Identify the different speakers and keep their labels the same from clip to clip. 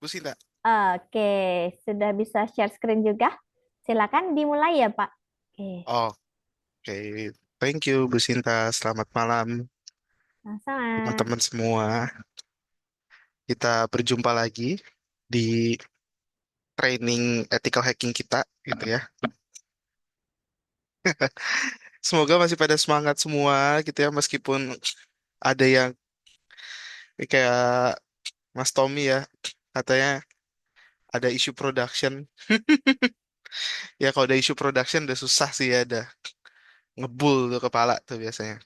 Speaker 1: Bu Sinta.
Speaker 2: Oke, sudah bisa share screen juga. Silakan dimulai ya, Pak. Oke,
Speaker 1: Oke, thank you Bu Sinta. Selamat malam
Speaker 2: sama-sama.
Speaker 1: teman-teman semua. Kita berjumpa lagi di training ethical hacking kita gitu ya. Semoga masih pada semangat semua gitu ya meskipun ada yang kayak Mas Tommy ya katanya ada isu production. Ya kalau ada isu production udah susah sih ya, ada ngebul tuh kepala tuh biasanya.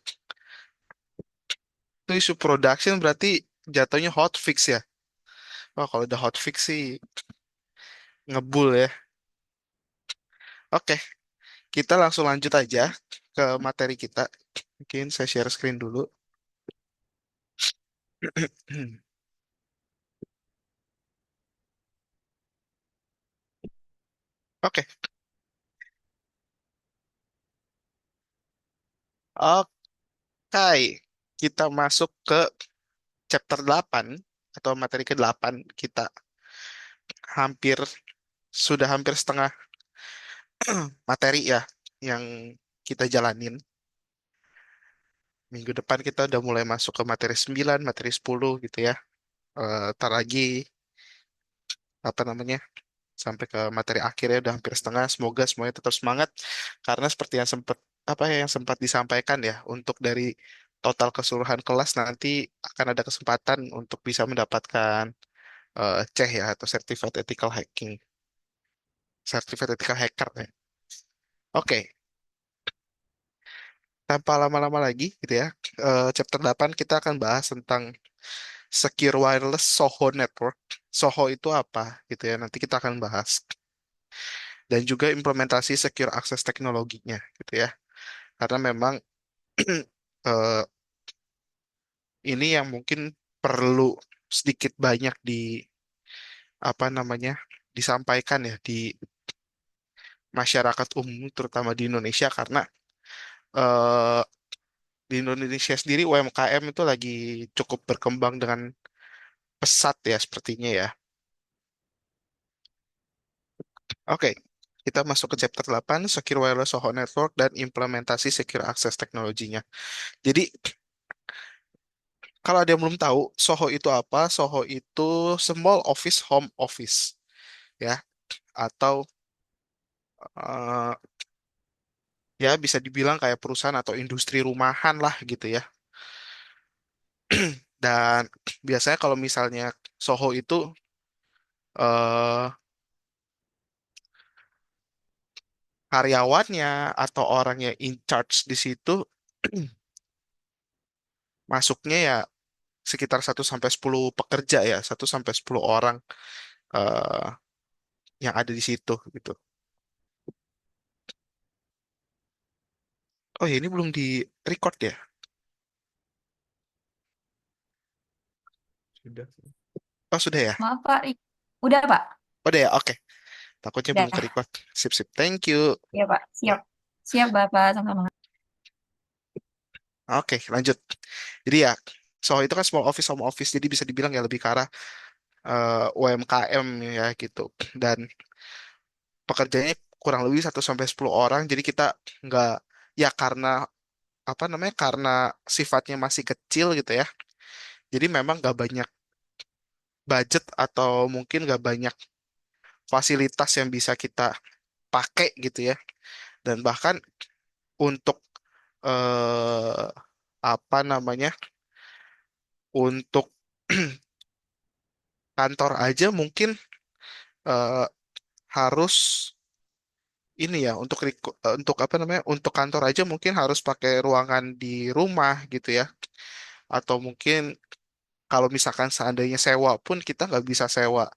Speaker 1: Itu isu production berarti jatuhnya hotfix ya. Wah, kalau udah hotfix sih ngebul ya. Oke, kita langsung lanjut aja ke materi kita. Mungkin saya share screen dulu. Oke, oke. Kita masuk ke chapter 8 atau materi ke-8 kita. Hampir sudah hampir setengah materi ya yang kita jalanin. Minggu depan kita udah mulai masuk ke materi 9, materi 10 gitu ya. Ntar lagi apa namanya? Sampai ke materi akhirnya udah hampir setengah. Semoga semuanya tetap semangat karena seperti yang sempat apa ya yang sempat disampaikan ya, untuk dari total keseluruhan kelas nanti akan ada kesempatan untuk bisa mendapatkan C ya, atau Certified Ethical Hacking, Certified Ethical Hacker ya. Oke, tanpa lama-lama lagi gitu ya. Chapter 8 kita akan bahas tentang Secure Wireless Soho Network. Soho itu apa gitu ya. Nanti kita akan bahas, dan juga implementasi secure access teknologinya gitu ya. Karena memang eh, ini yang mungkin perlu sedikit banyak di apa namanya disampaikan ya di masyarakat umum, terutama di Indonesia, karena eh, di Indonesia sendiri UMKM itu lagi cukup berkembang dengan pesat ya sepertinya ya. Oke, kita masuk ke chapter 8, Secure Wireless Soho Network dan implementasi Secure Access teknologinya. Jadi, kalau ada yang belum tahu, Soho itu apa? Soho itu Small Office Home Office ya, atau eh, ya bisa dibilang kayak perusahaan atau industri rumahan lah gitu ya. Dan biasanya kalau misalnya Soho itu eh, karyawannya atau orang yang in charge di situ masuknya ya sekitar 1 sampai 10 pekerja ya, 1 sampai 10 orang eh, yang ada di situ gitu. Oh ya, ini belum di record ya? Sudah. Oh sudah ya?
Speaker 3: Maaf Pak, udah Pak?
Speaker 1: Udah ya, oke. Takutnya belum ke
Speaker 3: Udah.
Speaker 1: record. Sip sip, thank you.
Speaker 3: Ya Pak, siap. Siap Bapak, sama-sama.
Speaker 1: Oke, lanjut. Jadi ya, Soho itu kan small office home office, jadi bisa dibilang ya lebih ke arah UMKM ya gitu. Dan pekerjaannya kurang lebih 1 sampai 10 orang. Jadi kita nggak, ya karena apa namanya, karena sifatnya masih kecil gitu ya. Jadi memang nggak banyak budget atau mungkin nggak banyak fasilitas yang bisa kita pakai gitu ya. Dan bahkan untuk eh, apa namanya, untuk kantor aja mungkin eh, harus ini ya, untuk untuk apa namanya, untuk kantor aja mungkin harus pakai ruangan di rumah gitu ya, atau mungkin kalau misalkan seandainya sewa pun kita nggak bisa sewa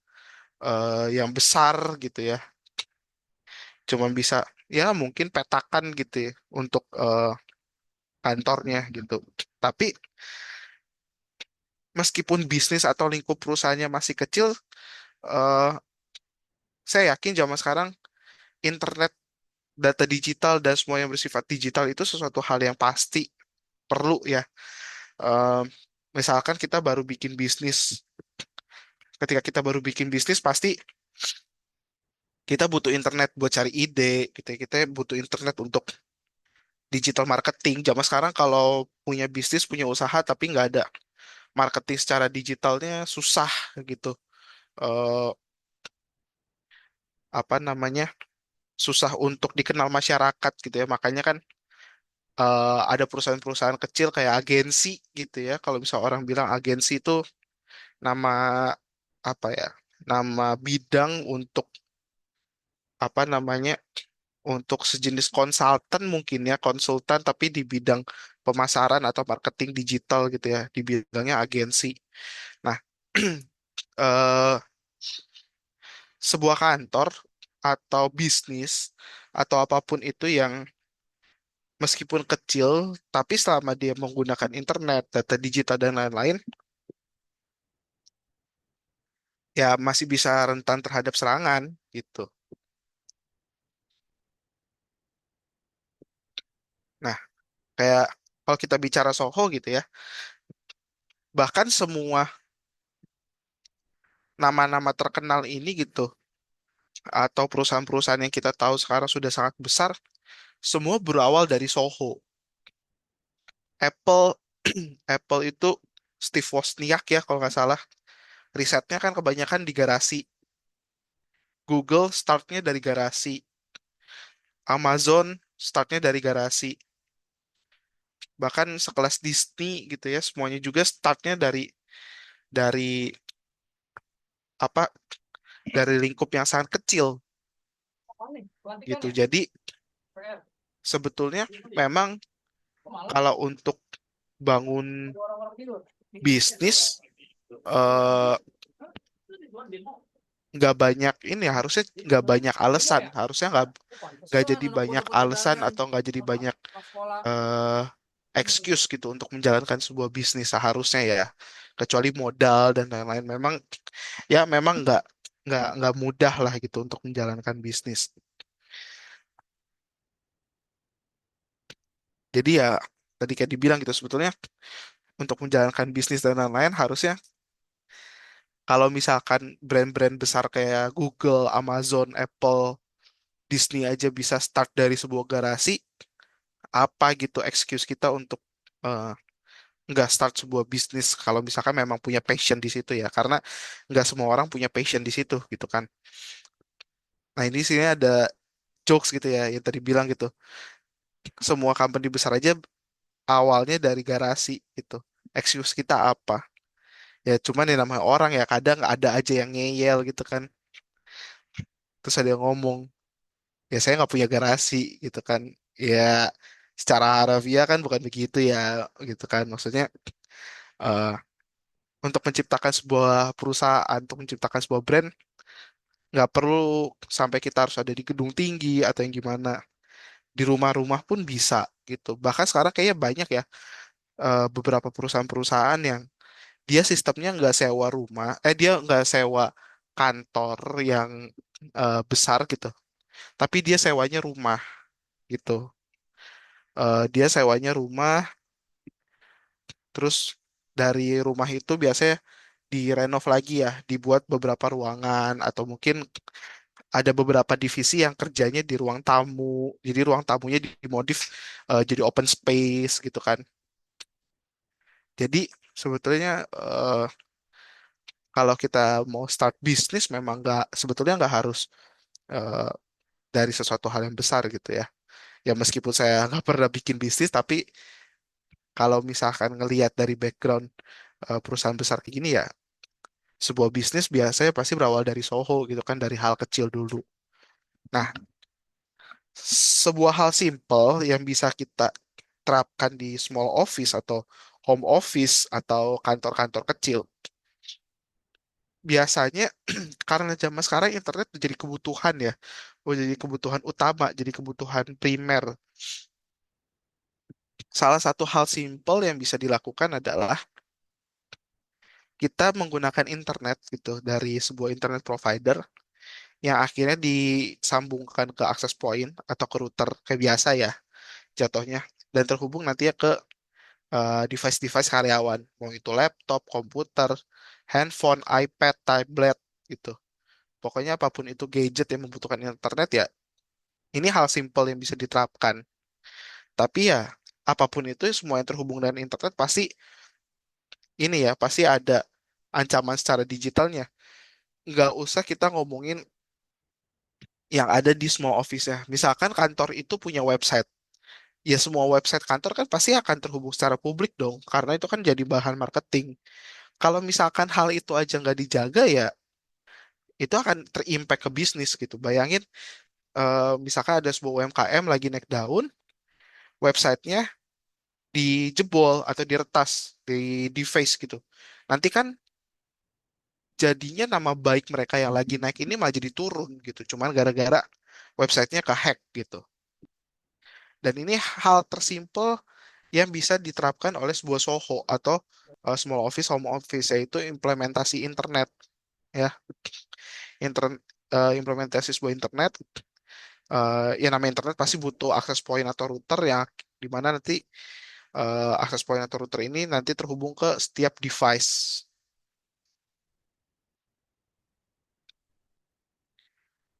Speaker 1: yang besar gitu ya, cuma bisa ya mungkin petakan gitu ya untuk kantornya gitu. Tapi meskipun bisnis atau lingkup perusahaannya masih kecil, eh, saya yakin zaman sekarang internet, data digital dan semua yang bersifat digital itu sesuatu hal yang pasti perlu ya. Em, Misalkan kita baru bikin bisnis Ketika kita baru bikin bisnis, pasti kita butuh internet buat cari ide, gitu ya. Kita butuh internet untuk digital marketing. Zaman sekarang kalau punya bisnis, punya usaha, tapi nggak ada marketing secara digitalnya susah gitu. Eh, apa namanya? Susah untuk dikenal masyarakat gitu ya. Makanya kan ada perusahaan-perusahaan kecil kayak agensi gitu ya. Kalau bisa orang bilang agensi itu nama apa ya? Nama bidang untuk apa namanya? Untuk sejenis konsultan mungkin ya, konsultan tapi di bidang pemasaran atau marketing digital gitu ya, di bidangnya agensi. Nah, eh, sebuah kantor atau bisnis atau apapun itu yang meskipun kecil, tapi selama dia menggunakan internet, data digital dan lain-lain, ya masih bisa rentan terhadap serangan gitu. Nah, kayak kalau kita bicara Soho gitu ya, bahkan semua nama-nama terkenal ini gitu, atau perusahaan-perusahaan yang kita tahu sekarang sudah sangat besar, semua berawal dari Soho. Apple, Apple itu Steve Wozniak ya kalau nggak salah. Risetnya kan kebanyakan di garasi. Google startnya dari garasi. Amazon startnya dari garasi. Bahkan sekelas Disney gitu ya, semuanya juga startnya dari apa? Dari lingkup yang sangat kecil gitu. Jadi sebetulnya memang kalau untuk bangun bisnis eh, nggak banyak ini ya, harusnya nggak banyak alasan, harusnya nggak jadi banyak alasan atau nggak jadi banyak eh, excuse gitu untuk menjalankan sebuah bisnis seharusnya ya, kecuali modal dan lain-lain. Memang nggak mudah lah gitu untuk menjalankan bisnis. Jadi ya tadi kayak dibilang gitu, sebetulnya untuk menjalankan bisnis dan lain-lain harusnya kalau misalkan brand-brand besar kayak Google, Amazon, Apple, Disney aja bisa start dari sebuah garasi, apa gitu excuse kita untuk eh, nggak start sebuah bisnis kalau misalkan memang punya passion di situ ya, karena nggak semua orang punya passion di situ gitu kan. Nah ini sini ada jokes gitu ya yang tadi bilang gitu, semua company besar aja awalnya dari garasi gitu. Excuse kita apa? Ya cuman yang namanya orang ya, kadang ada aja yang ngeyel gitu kan. Terus ada yang ngomong, ya saya nggak punya garasi gitu kan. Ya secara harfiah kan bukan begitu ya gitu kan. Maksudnya eh, untuk menciptakan sebuah perusahaan, untuk menciptakan sebuah brand, nggak perlu sampai kita harus ada di gedung tinggi atau yang gimana. Di rumah-rumah pun bisa gitu. Bahkan sekarang kayaknya banyak ya beberapa perusahaan-perusahaan yang dia sistemnya nggak sewa rumah, dia nggak sewa kantor yang besar gitu, tapi dia sewanya rumah gitu. Dia sewanya rumah, terus dari rumah itu biasanya direnov lagi ya, dibuat beberapa ruangan atau mungkin ada beberapa divisi yang kerjanya di ruang tamu. Jadi ruang tamunya dimodif jadi open space gitu kan. Jadi sebetulnya kalau kita mau start bisnis memang sebetulnya nggak harus eh, dari sesuatu hal yang besar gitu ya. Ya meskipun saya nggak pernah bikin bisnis, tapi kalau misalkan ngelihat dari background perusahaan besar kayak gini ya, sebuah bisnis biasanya pasti berawal dari Soho gitu kan, dari hal kecil dulu. Nah, sebuah hal simple yang bisa kita terapkan di small office atau home office atau kantor-kantor kecil, biasanya karena zaman sekarang internet udah jadi kebutuhan ya, udah jadi kebutuhan utama, jadi kebutuhan primer. Salah satu hal simple yang bisa dilakukan adalah kita menggunakan internet gitu dari sebuah internet provider yang akhirnya disambungkan ke access point atau ke router kayak biasa ya jatuhnya, dan terhubung nanti ya ke device-device karyawan, mau itu laptop, komputer, handphone, iPad, tablet gitu. Pokoknya apapun itu gadget yang membutuhkan internet ya, ini hal simpel yang bisa diterapkan. Tapi ya, apapun itu semua yang terhubung dengan internet pasti ini ya, pasti ada ancaman secara digitalnya. Nggak usah kita ngomongin yang ada di small office ya. Misalkan kantor itu punya website. Ya semua website kantor kan pasti akan terhubung secara publik dong, karena itu kan jadi bahan marketing. Kalau misalkan hal itu aja nggak dijaga ya, itu akan terimpact ke bisnis gitu. Bayangin, misalkan ada sebuah UMKM lagi naik daun, websitenya dijebol atau diretas, di face gitu. Nanti kan jadinya nama baik mereka yang lagi naik ini malah jadi turun gitu. Cuman gara-gara websitenya kehack gitu. Dan ini hal tersimpel yang bisa diterapkan oleh sebuah SOHO atau small office home office, yaitu implementasi internet ya. Implementasi sebuah internet, yang namanya internet pasti butuh akses point atau router yang di mana nanti akses point atau router ini nanti terhubung ke setiap device.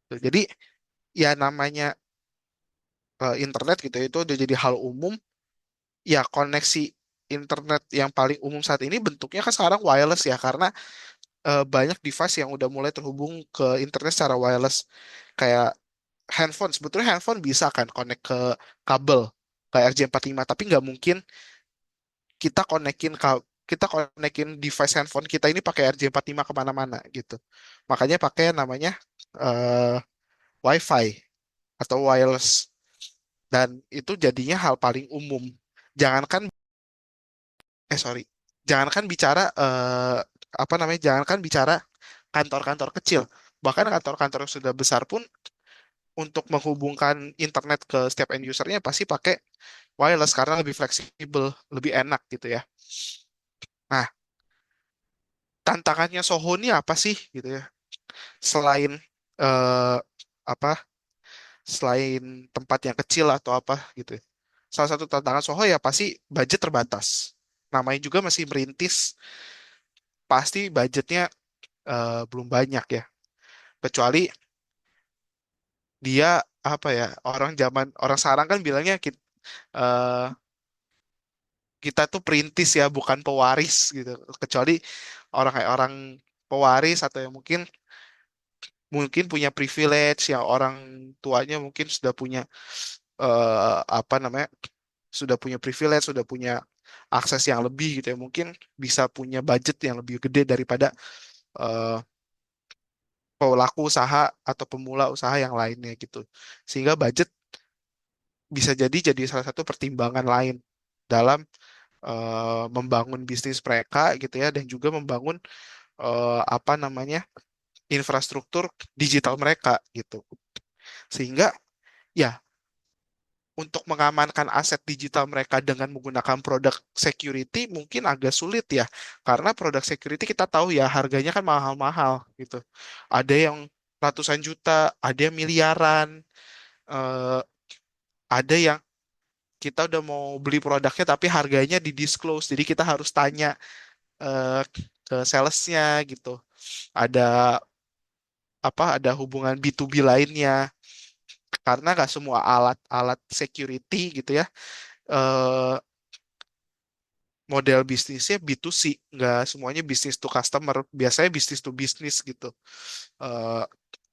Speaker 1: Jadi ya namanya internet gitu itu udah jadi hal umum. Ya koneksi internet yang paling umum saat ini bentuknya kan sekarang wireless ya, karena banyak device yang udah mulai terhubung ke internet secara wireless. Kayak handphone, sebetulnya handphone bisa kan connect ke kabel kayak RJ45, tapi nggak mungkin kita kita konekin device handphone kita ini pakai RJ45 kemana-mana gitu. Makanya pakai namanya eh, WiFi atau wireless, dan itu jadinya hal paling umum. Jangankan sorry, jangankan bicara apa namanya, jangankan bicara kantor-kantor kecil, bahkan kantor-kantor yang sudah besar pun untuk menghubungkan internet ke setiap end usernya pasti pakai wireless karena lebih fleksibel, lebih enak gitu ya. Nah, tantangannya Soho ini apa sih gitu ya? Selain eh, apa? Selain tempat yang kecil atau apa gitu ya. Salah satu tantangan Soho ya pasti budget terbatas. Namanya juga masih merintis, pasti budgetnya belum banyak ya. Kecuali dia apa ya? Orang sekarang kan bilangnya kita tuh perintis ya, bukan pewaris gitu. Kecuali orang kayak orang pewaris atau yang mungkin mungkin punya privilege, yang orang tuanya mungkin sudah punya apa namanya, sudah punya privilege, sudah punya akses yang lebih gitu ya. Mungkin bisa punya budget yang lebih gede daripada eh, pelaku usaha atau pemula usaha yang lainnya gitu. Sehingga budget bisa jadi salah satu pertimbangan lain dalam membangun bisnis mereka gitu ya, dan juga membangun apa namanya, infrastruktur digital mereka gitu. Sehingga ya untuk mengamankan aset digital mereka dengan menggunakan produk security mungkin agak sulit ya. Karena produk security kita tahu ya harganya kan mahal-mahal gitu. Ada yang ratusan juta, ada yang miliaran, eh, ada yang kita udah mau beli produknya tapi harganya di-disclose. Jadi kita harus tanya ke salesnya gitu. Ada ada hubungan B2B lainnya, karena nggak semua alat-alat security gitu ya, eh, model bisnisnya B2C, nggak semuanya bisnis to customer, biasanya bisnis to bisnis gitu. Eh,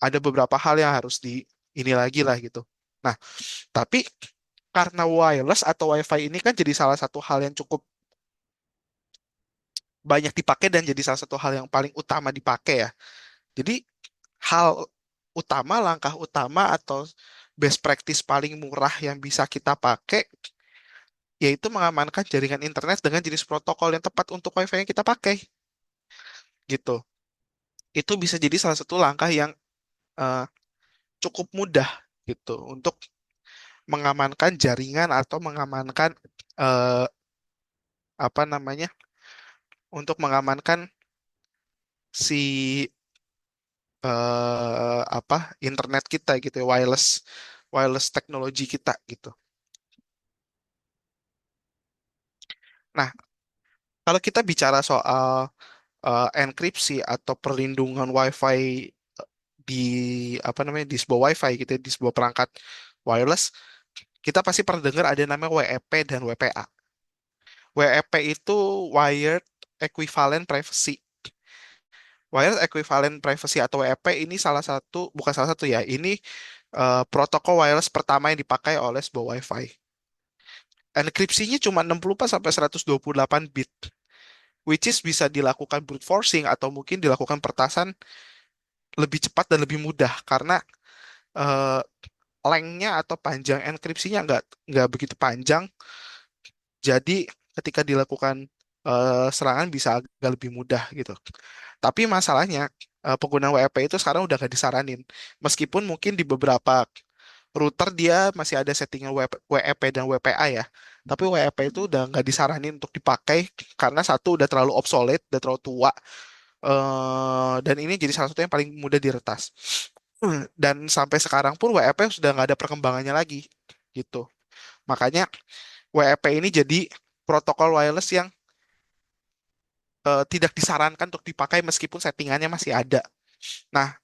Speaker 1: ada beberapa hal yang harus di ini lagi lah gitu. Nah, tapi karena wireless atau WiFi ini kan jadi salah satu hal yang cukup banyak dipakai dan jadi salah satu hal yang paling utama dipakai ya. Jadi hal utama, langkah utama atau best practice paling murah yang bisa kita pakai yaitu mengamankan jaringan internet dengan jenis protokol yang tepat untuk WiFi yang kita pakai gitu. Itu bisa jadi salah satu langkah yang eh, cukup mudah gitu untuk mengamankan jaringan atau mengamankan eh, apa namanya, untuk mengamankan si apa, internet kita gitu ya, wireless wireless teknologi kita gitu. Nah, kalau kita bicara soal enkripsi atau perlindungan WiFi di apa namanya di sebuah WiFi gitu ya, di sebuah perangkat wireless, kita pasti pernah dengar ada namanya WEP dan WPA. WEP itu Wired Equivalent Privacy. Wired Equivalent Privacy atau WEP ini salah satu, bukan salah satu ya, ini protokol wireless pertama yang dipakai oleh sebuah WiFi. Enkripsinya cuma 64 sampai 128 bit, which is bisa dilakukan brute forcing atau mungkin dilakukan pertasan lebih cepat dan lebih mudah karena eh, lengthnya atau panjang enkripsinya nggak begitu panjang. Jadi ketika dilakukan serangan bisa agak lebih mudah gitu. Tapi masalahnya penggunaan WEP itu sekarang udah nggak disaranin. Meskipun mungkin di beberapa router dia masih ada settingan WEP dan WPA ya. Tapi WEP itu udah nggak disaranin untuk dipakai karena satu udah terlalu obsolete, udah terlalu tua. Dan ini jadi salah satu yang paling mudah diretas. Dan sampai sekarang pun WEP sudah nggak ada perkembangannya lagi gitu. Makanya WEP ini jadi protokol wireless yang tidak disarankan untuk dipakai meskipun settingannya masih ada. Nah,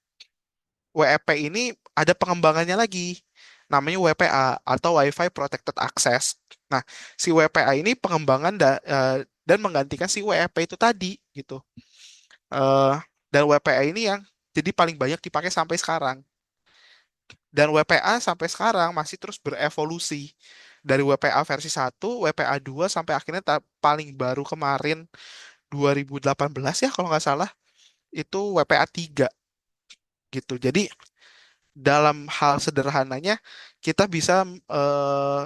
Speaker 1: WEP ini ada pengembangannya lagi. Namanya WPA atau Wi-Fi Protected Access. Nah, si WPA ini pengembangan dan menggantikan si WEP itu tadi gitu. Eh, dan WPA ini yang jadi paling banyak dipakai sampai sekarang. Dan WPA sampai sekarang masih terus berevolusi. Dari WPA versi 1, WPA 2 sampai akhirnya paling baru kemarin 2018 ya kalau nggak salah itu WPA 3 gitu. Jadi dalam hal sederhananya kita bisa eh,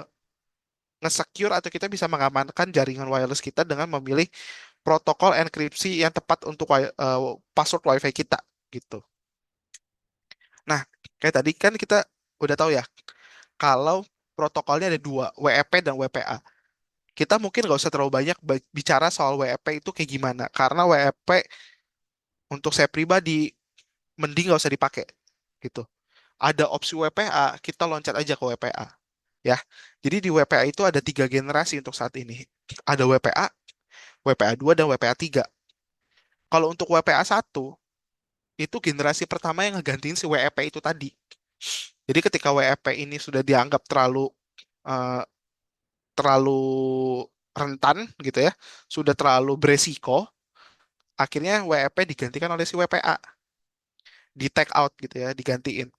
Speaker 1: nge-secure atau kita bisa mengamankan jaringan wireless kita dengan memilih protokol enkripsi yang tepat untuk password WiFi kita gitu. Nah, kayak tadi kan kita udah tahu ya kalau protokolnya ada dua, WEP dan WPA. Kita mungkin nggak usah terlalu banyak bicara soal WEP itu kayak gimana, karena WEP untuk saya pribadi mending nggak usah dipakai gitu. Ada opsi WPA, kita loncat aja ke WPA ya. Jadi di WPA itu ada tiga generasi untuk saat ini. Ada WPA, WPA 2 dan WPA 3. Kalau untuk WPA 1 itu generasi pertama yang ngegantiin si WEP itu tadi. Jadi ketika WEP ini sudah dianggap eh, terlalu rentan gitu ya, sudah terlalu beresiko, akhirnya WEP digantikan oleh si WPA, di take out gitu ya, digantiin.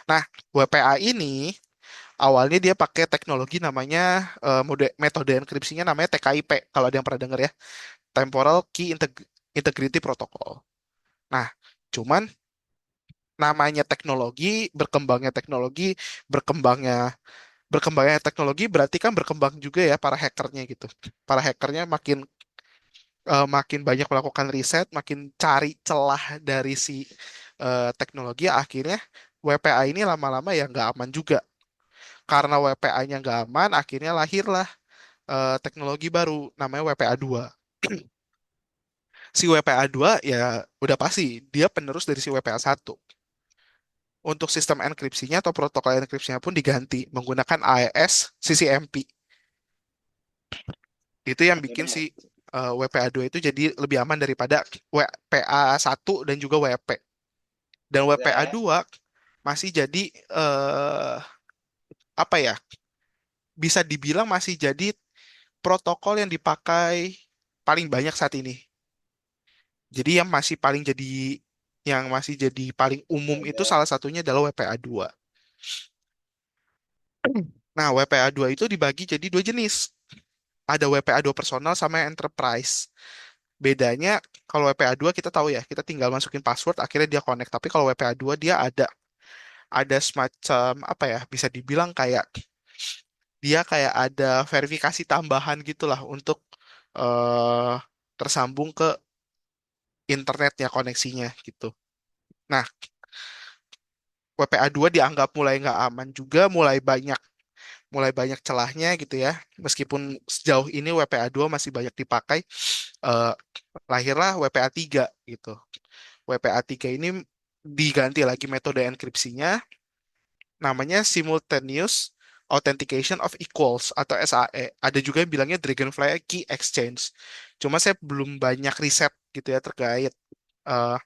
Speaker 1: Nah, WPA ini awalnya dia pakai teknologi namanya metode enkripsinya namanya TKIP kalau ada yang pernah dengar ya, Temporal Key Integrity Protocol. Nah, cuman namanya teknologi, berkembangnya berkembangnya teknologi berarti kan berkembang juga ya para hackernya gitu. Para hackernya makin banyak melakukan riset, makin cari celah dari si teknologi, akhirnya WPA ini lama-lama ya nggak aman juga. Karena WPA-nya nggak aman, akhirnya lahirlah teknologi baru namanya WPA 2. Si WPA 2 ya udah pasti dia penerus dari si WPA 1. Untuk sistem enkripsinya atau protokol enkripsinya pun diganti menggunakan AES CCMP. Itu yang bikin si WPA 2 itu jadi lebih aman daripada WPA 1 dan juga WP. Dan WPA 2 masih jadi apa ya? Bisa dibilang masih jadi protokol yang dipakai paling banyak saat ini. Jadi yang masih jadi paling umum itu salah satunya adalah WPA 2. Nah, WPA 2 itu dibagi jadi dua jenis. Ada WPA 2 personal sama yang enterprise. Bedanya kalau WPA 2 kita tahu ya, kita tinggal masukin password akhirnya dia connect. Tapi kalau WPA 2 dia ada semacam apa ya, bisa dibilang kayak ada verifikasi tambahan gitulah untuk eh tersambung ke internetnya koneksinya gitu. Nah, WPA 2 dianggap mulai nggak aman juga, mulai banyak celahnya gitu ya. Meskipun sejauh ini WPA 2 masih banyak dipakai, eh, lahirlah WPA 3 gitu. WPA 3 ini diganti lagi metode enkripsinya, namanya Simultaneous Authentication of Equals atau SAE. Ada juga yang bilangnya Dragonfly Key Exchange. Cuma saya belum banyak riset gitu ya terkait eh,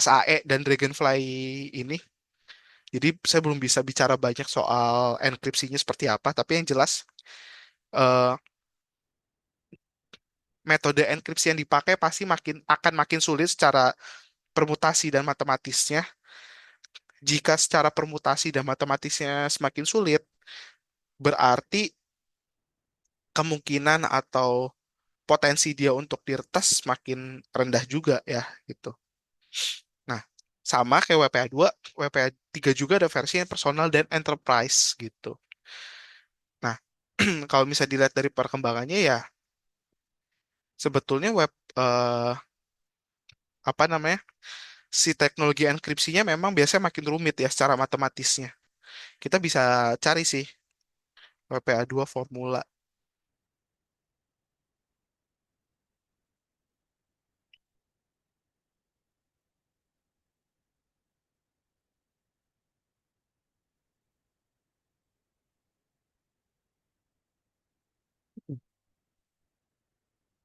Speaker 1: SAE dan Dragonfly ini. Jadi saya belum bisa bicara banyak soal enkripsinya seperti apa, tapi yang jelas eh, metode enkripsi yang dipakai pasti akan makin sulit secara permutasi dan matematisnya. Jika secara permutasi dan matematisnya semakin sulit, berarti kemungkinan atau potensi dia untuk diretas semakin rendah juga ya gitu. Nah, sama kayak WPA 2, WPA 3 juga ada versi yang personal dan enterprise gitu. Nah, kalau bisa dilihat dari perkembangannya ya sebetulnya eh, apa namanya? Si teknologi enkripsinya memang biasanya makin rumit ya secara matematisnya. Kita bisa cari sih WPA 2 formula.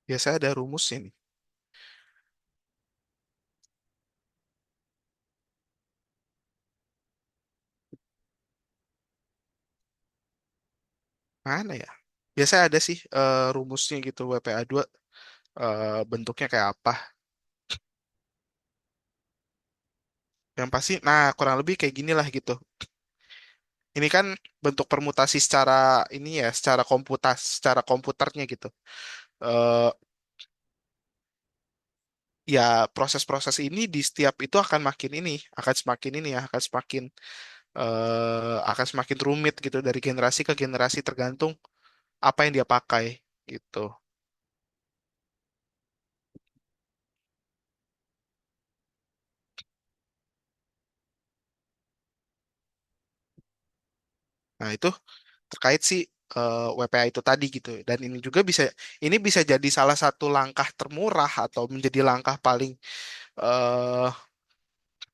Speaker 1: Biasanya ada rumusnya nih. Mana ya? Biasanya ada sih rumusnya gitu WPA 2 bentuknya kayak apa. Yang pasti, nah kurang lebih kayak gini lah gitu. Ini kan bentuk permutasi secara ini ya, secara komputernya gitu. Eh Ya proses-proses ini di setiap itu akan semakin ini ya, akan semakin rumit gitu dari generasi ke generasi tergantung apa yang dia pakai gitu. Nah itu terkait si WPA itu tadi gitu. Dan ini bisa jadi salah satu langkah termurah atau menjadi langkah eh,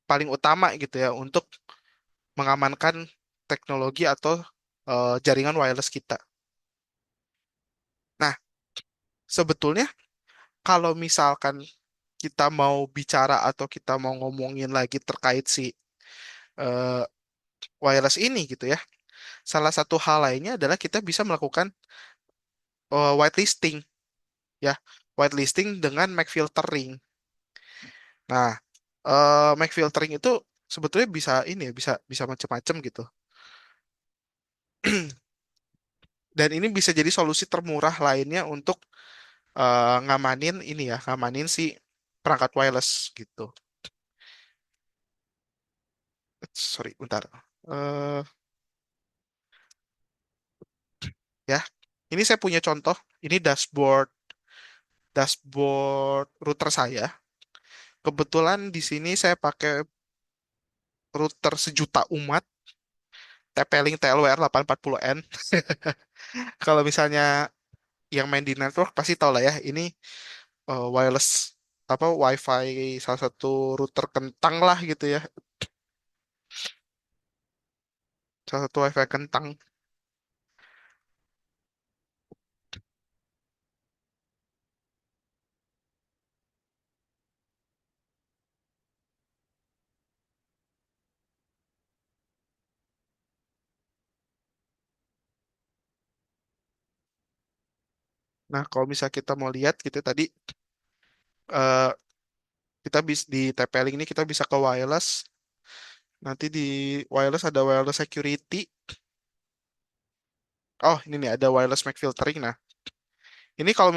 Speaker 1: paling utama gitu ya untuk mengamankan teknologi atau jaringan wireless kita. Nah, sebetulnya kalau misalkan kita mau bicara atau kita mau ngomongin lagi terkait si eh, wireless ini gitu ya, salah satu hal lainnya adalah kita bisa melakukan whitelisting ya, whitelisting dengan MAC filtering. Nah, MAC filtering itu sebetulnya bisa ini ya, bisa bisa macam-macam gitu. Dan ini bisa jadi solusi termurah lainnya untuk ngamanin si perangkat wireless gitu. Sorry, bentar. Eh ya, ini saya punya contoh. Ini dashboard router saya. Kebetulan di sini saya pakai router sejuta umat, TP-Link TLWR 840N. Kalau misalnya yang main di network pasti tahu lah ya, ini wireless apa WiFi salah satu router kentang lah gitu ya, salah satu WiFi kentang. Nah, kalau misalnya kita mau lihat gitu tadi eh, kita bisa di TP-Link ini kita bisa ke wireless. Nanti di wireless ada wireless security. Oh, ini nih ada wireless MAC filtering. Nah, ini kalau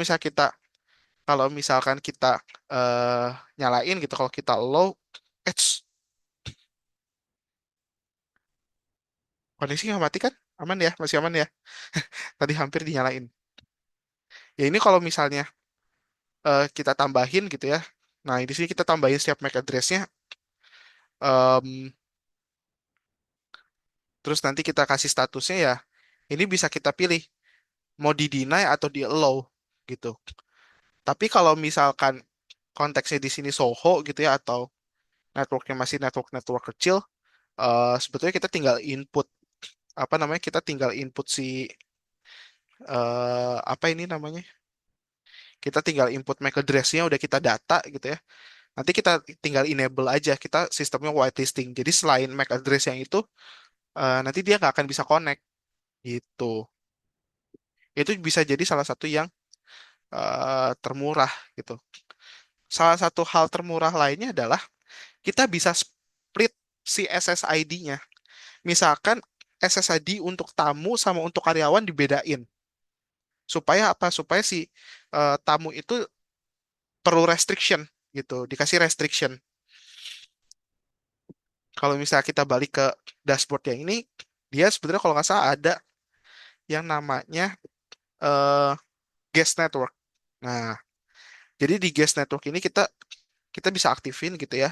Speaker 1: misalkan kita eh nyalain gitu, kalau kita low, tss, koneksi nggak mati kan? Aman ya, masih aman ya. Tadi hampir dinyalain. Ya ini kalau misalnya kita tambahin gitu ya. Nah, di sini kita tambahin setiap MAC address-nya. em, Terus nanti kita kasih statusnya ya. Ini bisa kita pilih mau di deny atau di allow gitu. Tapi kalau misalkan konteksnya di sini Soho gitu ya atau networknya masih network kecil, sebetulnya kita tinggal input apa namanya? Kita tinggal input si apa ini namanya? Kita tinggal input MAC address-nya udah kita data gitu ya. Nanti kita tinggal enable aja, kita sistemnya whitelisting. Jadi selain MAC address yang itu, nanti dia nggak akan bisa connect gitu. Itu bisa jadi salah satu yang termurah gitu. Salah satu hal termurah lainnya adalah kita bisa split si SSID-nya. Misalkan SSID untuk tamu sama untuk karyawan dibedain. Supaya apa? Supaya si tamu itu perlu restriction gitu, dikasih restriction. Kalau misalnya kita balik ke dashboard yang ini, dia sebenarnya kalau nggak salah ada yang namanya eh, guest network. Nah, jadi di guest network ini kita kita bisa aktifin gitu ya.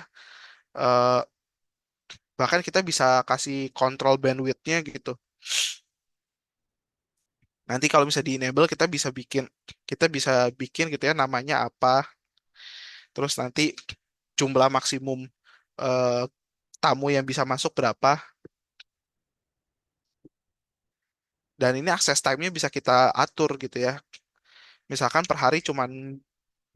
Speaker 1: Eh, Bahkan kita bisa kasih kontrol bandwidth-nya gitu. Nanti kalau bisa di-enable kita bisa bikin gitu ya namanya apa. Terus nanti jumlah maksimum eh, tamu yang bisa masuk berapa. Dan ini akses time-nya bisa kita atur gitu ya. Misalkan per hari cuman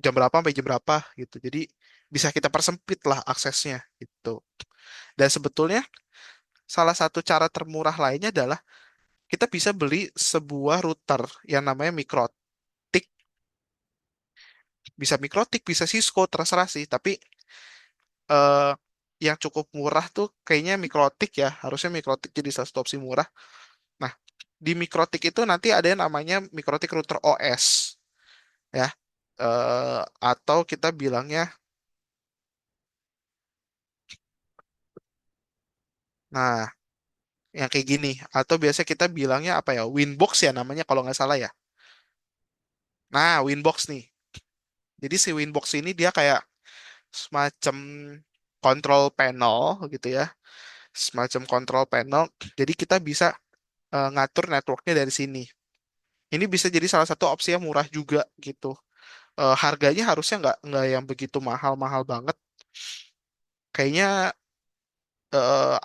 Speaker 1: jam berapa sampai jam berapa gitu. Jadi bisa kita persempit lah aksesnya gitu. Dan sebetulnya salah satu cara termurah lainnya adalah kita bisa beli sebuah router yang namanya Mikrotik. Bisa Mikrotik, bisa Cisco, terserah sih. Tapi eh, yang cukup murah tuh kayaknya Mikrotik ya. Harusnya Mikrotik jadi salah satu opsi murah. Nah, di Mikrotik itu nanti ada yang namanya Mikrotik Router OS ya. Atau kita bilangnya, nah, yang kayak gini. Atau biasa kita bilangnya apa ya? Winbox ya namanya kalau nggak salah ya. Nah, Winbox nih. Jadi si Winbox ini dia kayak semacam control panel gitu ya. Semacam control panel. Jadi kita bisa ngatur networknya dari sini. Ini bisa jadi salah satu opsi yang murah juga gitu. Harganya harusnya nggak yang begitu mahal-mahal banget. Kayaknya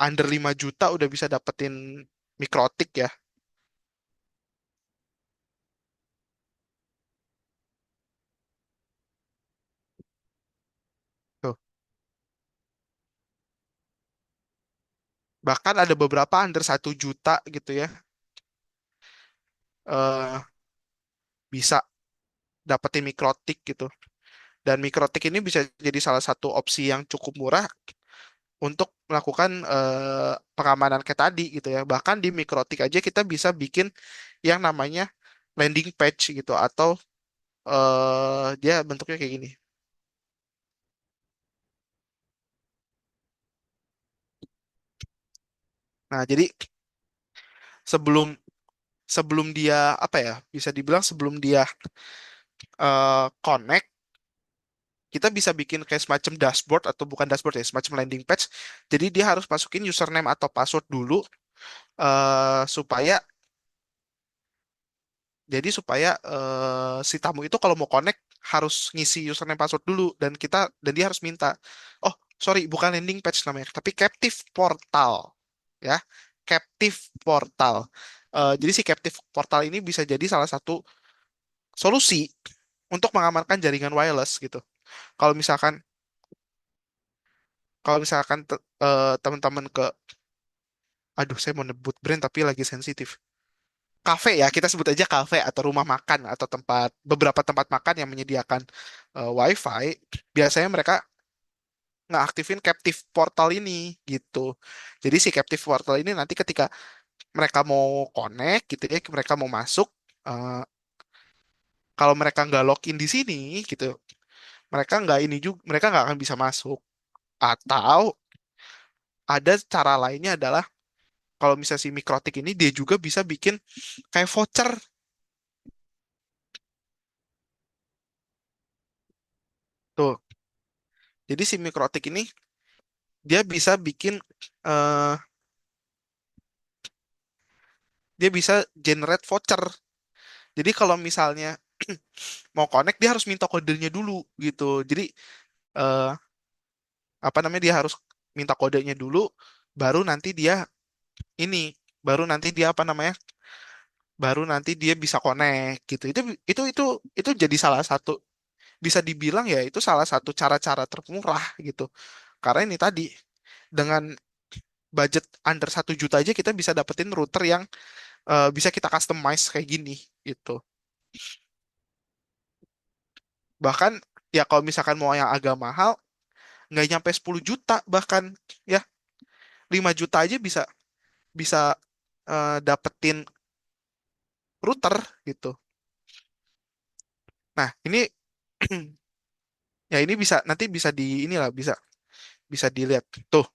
Speaker 1: under 5 juta udah bisa dapetin mikrotik ya. Tuh. Bahkan ada beberapa under 1 juta gitu ya. eh Bisa dapetin mikrotik gitu. Dan mikrotik ini bisa jadi salah satu opsi yang cukup murah untuk melakukan pengamanan kayak tadi gitu ya. Bahkan di mikrotik aja kita bisa bikin yang namanya landing page gitu atau dia bentuknya kayak gini. Nah, jadi sebelum sebelum dia apa ya bisa dibilang sebelum dia connect kita bisa bikin kayak semacam dashboard atau bukan dashboard ya semacam landing page jadi dia harus masukin username atau password dulu supaya si tamu itu kalau mau connect harus ngisi username password dulu dan dia harus minta oh sorry bukan landing page namanya tapi captive portal ya captive portal. Jadi si captive portal ini bisa jadi salah satu solusi untuk mengamankan jaringan wireless gitu. Kalau misalkan kalau misalkan teman-teman ke, aduh saya mau nebut brand tapi lagi sensitif. Kafe ya, kita sebut aja kafe atau rumah makan atau beberapa tempat makan yang menyediakan WiFi, biasanya mereka nggak aktifin captive portal ini gitu. Jadi si captive portal ini nanti ketika mereka mau connect gitu ya, mereka mau masuk, eh, kalau mereka nggak login di sini gitu, mereka nggak akan bisa masuk. Atau ada cara lainnya adalah kalau misalnya si Mikrotik ini dia juga bisa bikin kayak voucher tuh. Jadi si Mikrotik ini dia bisa bikin eh dia bisa generate voucher. Jadi kalau misalnya mau connect dia harus minta kodenya dulu gitu. Jadi eh apa namanya dia harus minta kodenya dulu baru nanti dia ini baru nanti dia apa namanya baru nanti dia bisa connect gitu. Itu jadi salah satu, bisa dibilang ya itu salah satu cara-cara termurah gitu. Karena ini tadi dengan budget under 1 juta aja kita bisa dapetin router yang bisa kita customize kayak gini gitu. Bahkan ya kalau misalkan mau yang agak mahal nggak nyampe 10 juta, bahkan ya 5 juta aja bisa bisa dapetin router gitu. Nah, ini ya ini bisa nanti bisa di inilah bisa bisa dilihat. Tuh,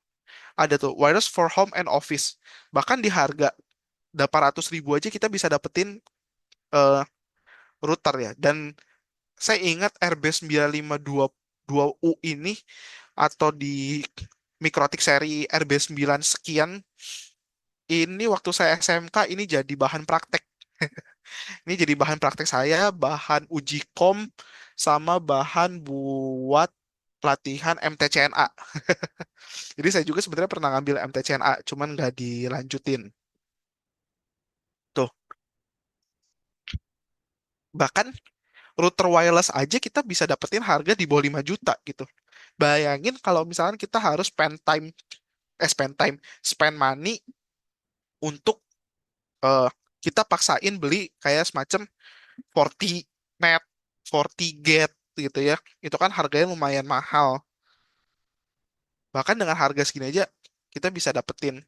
Speaker 1: ada tuh wireless for home and office. Bahkan di harga 800 ribu aja kita bisa dapetin eh, router ya. Dan saya ingat RB 9522U ini atau di Mikrotik seri RB 9 sekian ini waktu saya SMK ini jadi bahan praktek. Ini jadi bahan praktek saya, bahan uji kom sama bahan buat pelatihan MTCNA. Jadi saya juga sebenarnya pernah ngambil MTCNA, cuman nggak dilanjutin. Tuh, bahkan router wireless aja kita bisa dapetin harga di bawah 5 juta gitu. Bayangin kalau misalkan kita harus spend time, spend money untuk eh, kita paksain beli kayak semacam 40 net, 40 get gitu ya. Itu kan harganya lumayan mahal. Bahkan dengan harga segini aja kita bisa dapetin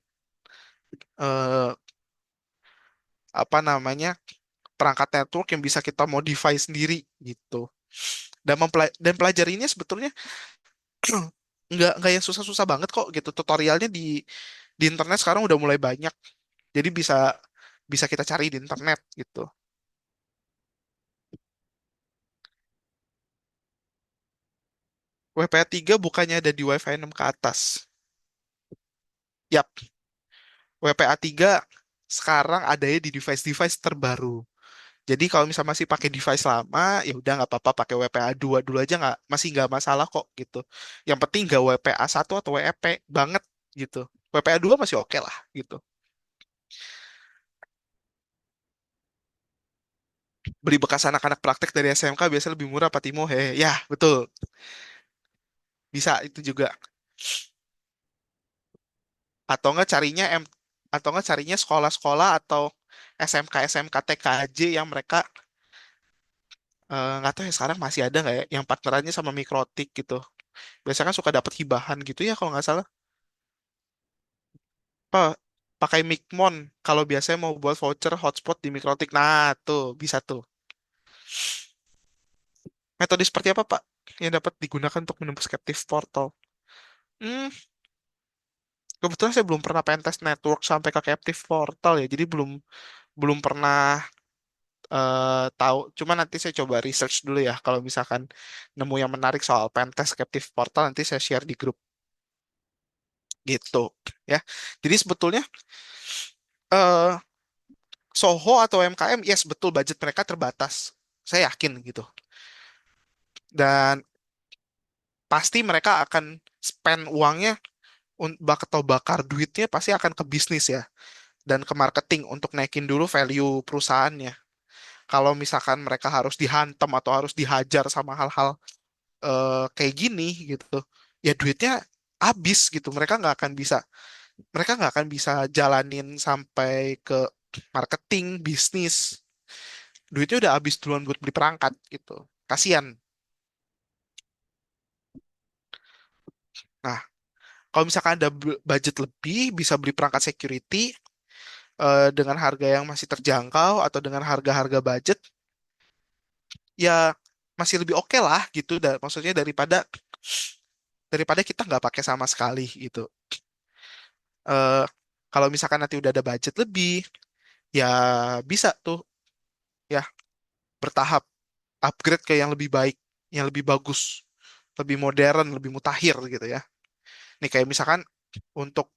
Speaker 1: eh, apa namanya perangkat network yang bisa kita modify sendiri gitu. Dan pelajarinya sebetulnya nggak yang susah-susah banget kok gitu. Tutorialnya di internet sekarang udah mulai banyak. Jadi bisa bisa kita cari di internet gitu. WPA 3 bukannya ada di WiFi 6 ke atas. Yap, WPA 3 sekarang adanya di device-device terbaru. Jadi kalau misalnya masih pakai device lama, ya udah nggak apa-apa pakai WPA 2 dulu aja nggak masih nggak masalah kok gitu. Yang penting nggak WPA 1 atau WEP banget gitu. WPA 2 masih oke lah gitu. Beli bekas anak-anak praktek dari SMK biasanya lebih murah Pak Timo. Hehe, ya betul, bisa itu juga. Atau nggak carinya atau nggak carinya sekolah-sekolah atau SMK SMK TKJ yang mereka nggak tahu ya sekarang masih ada nggak ya yang partnerannya sama Mikrotik gitu. Biasanya kan suka dapat hibahan gitu ya kalau nggak salah. Apa pakai Micmon kalau biasanya mau buat voucher hotspot di Mikrotik. Nah, tuh bisa tuh. Metode seperti apa, Pak, yang dapat digunakan untuk menembus captive portal? Hmm, kebetulan saya belum pernah pentest network sampai ke captive portal ya. Jadi belum belum pernah tahu. Cuma nanti saya coba research dulu ya. Kalau misalkan nemu yang menarik soal pentest captive portal nanti saya share di grup gitu ya. Jadi sebetulnya eh Soho atau UMKM, yes betul budget mereka terbatas. Saya yakin gitu. Dan pasti mereka akan spend uangnya atau bakar duitnya pasti akan ke bisnis ya dan ke marketing untuk naikin dulu value perusahaannya. Kalau misalkan mereka harus dihantam atau harus dihajar sama hal-hal kayak gini gitu, ya duitnya habis gitu. Mereka nggak akan bisa jalanin sampai ke marketing bisnis. Duitnya udah habis duluan buat beli perangkat gitu. Kasian. Nah, kalau misalkan ada budget lebih, bisa beli perangkat security dengan harga yang masih terjangkau atau dengan harga-harga budget, ya masih lebih oke lah gitu. Maksudnya daripada daripada kita nggak pakai sama sekali gitu. Eh, Kalau misalkan nanti udah ada budget lebih, ya bisa tuh ya bertahap upgrade ke yang lebih baik, yang lebih bagus, lebih modern, lebih mutakhir gitu ya. Nih kayak misalkan untuk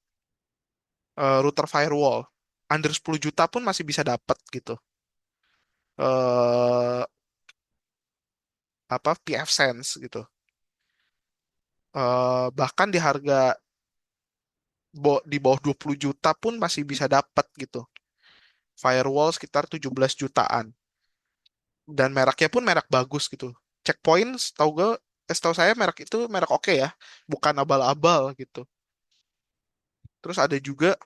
Speaker 1: router firewall under 10 juta pun masih bisa dapat gitu. eh Apa pfSense gitu. Bahkan di harga di bawah 20 juta pun masih bisa dapat gitu. firewall sekitar 17 jutaan. Dan mereknya pun merek bagus gitu. Checkpoint, setahu saya merek itu merek oke ya, bukan abal-abal gitu. Terus ada juga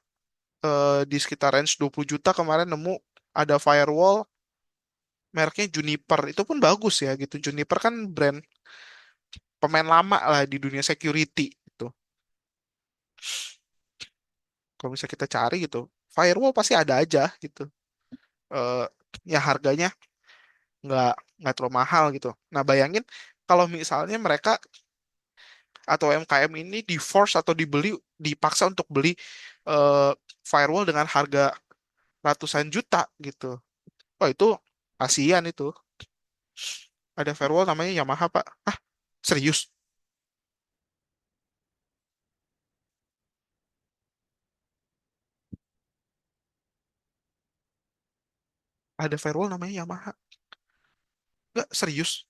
Speaker 1: di sekitar range 20 juta kemarin nemu ada firewall mereknya Juniper. Itu pun bagus ya gitu. Juniper kan brand pemain lama lah di dunia security gitu. Kalau misalnya kita cari gitu, firewall pasti ada aja gitu. Eh ya harganya nggak nggak terlalu mahal gitu. Nah bayangin kalau misalnya mereka atau MKM ini di force atau dipaksa untuk beli eh, firewall dengan harga ratusan juta gitu. Oh itu kasihan itu. Ada firewall namanya Yamaha Pak. Ah serius? Ada firewall namanya Yamaha? Nggak serius?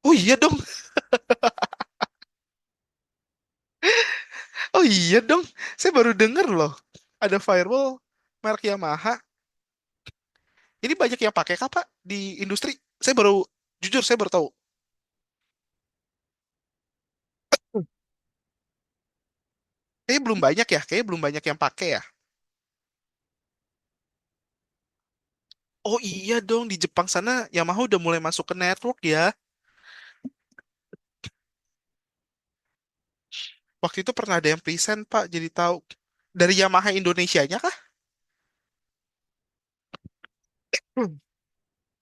Speaker 1: Oh iya dong. Oh iya dong. Saya baru denger loh. Ada firewall merek Yamaha. Ini banyak yang pakai kah Pak di industri? Saya baru jujur saya baru tahu. Kayaknya belum banyak ya. Kayaknya belum banyak yang pakai ya. Oh iya dong, di Jepang sana Yamaha udah mulai masuk ke network ya. Waktu itu pernah ada yang present Pak, jadi tahu. Dari Yamaha Indonesianya kah? Hmm.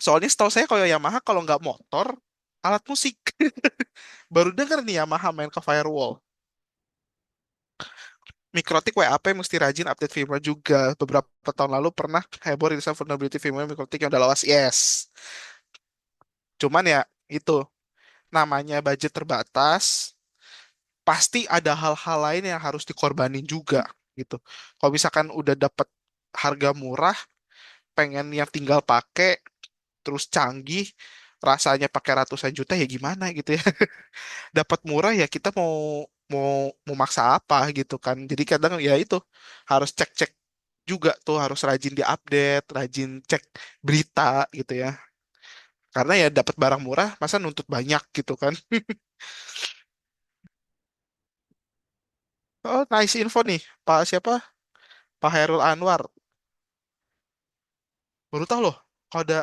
Speaker 1: Soalnya setahu saya kalau Yamaha kalau nggak motor, alat musik. Baru denger nih Yamaha main ke firewall. Mikrotik WAP mesti rajin update firmware juga. Beberapa tahun lalu pernah heboh rilisan vulnerability firmware Mikrotik yang udah lawas. Yes. Cuman ya itu namanya budget terbatas, pasti ada hal-hal lain yang harus dikorbanin juga gitu. Kalau misalkan udah dapet harga murah, pengen yang tinggal pakai terus canggih, rasanya pakai ratusan juta ya gimana gitu ya. Dapat murah ya kita mau mau mau maksa apa gitu kan. Jadi kadang ya itu harus cek-cek juga tuh harus rajin diupdate, rajin cek berita gitu ya. Karena ya dapat barang murah, masa nuntut banyak gitu kan. Oh, nice info nih. Pak siapa? Pak Hairul Anwar. Baru tahu loh kalau ada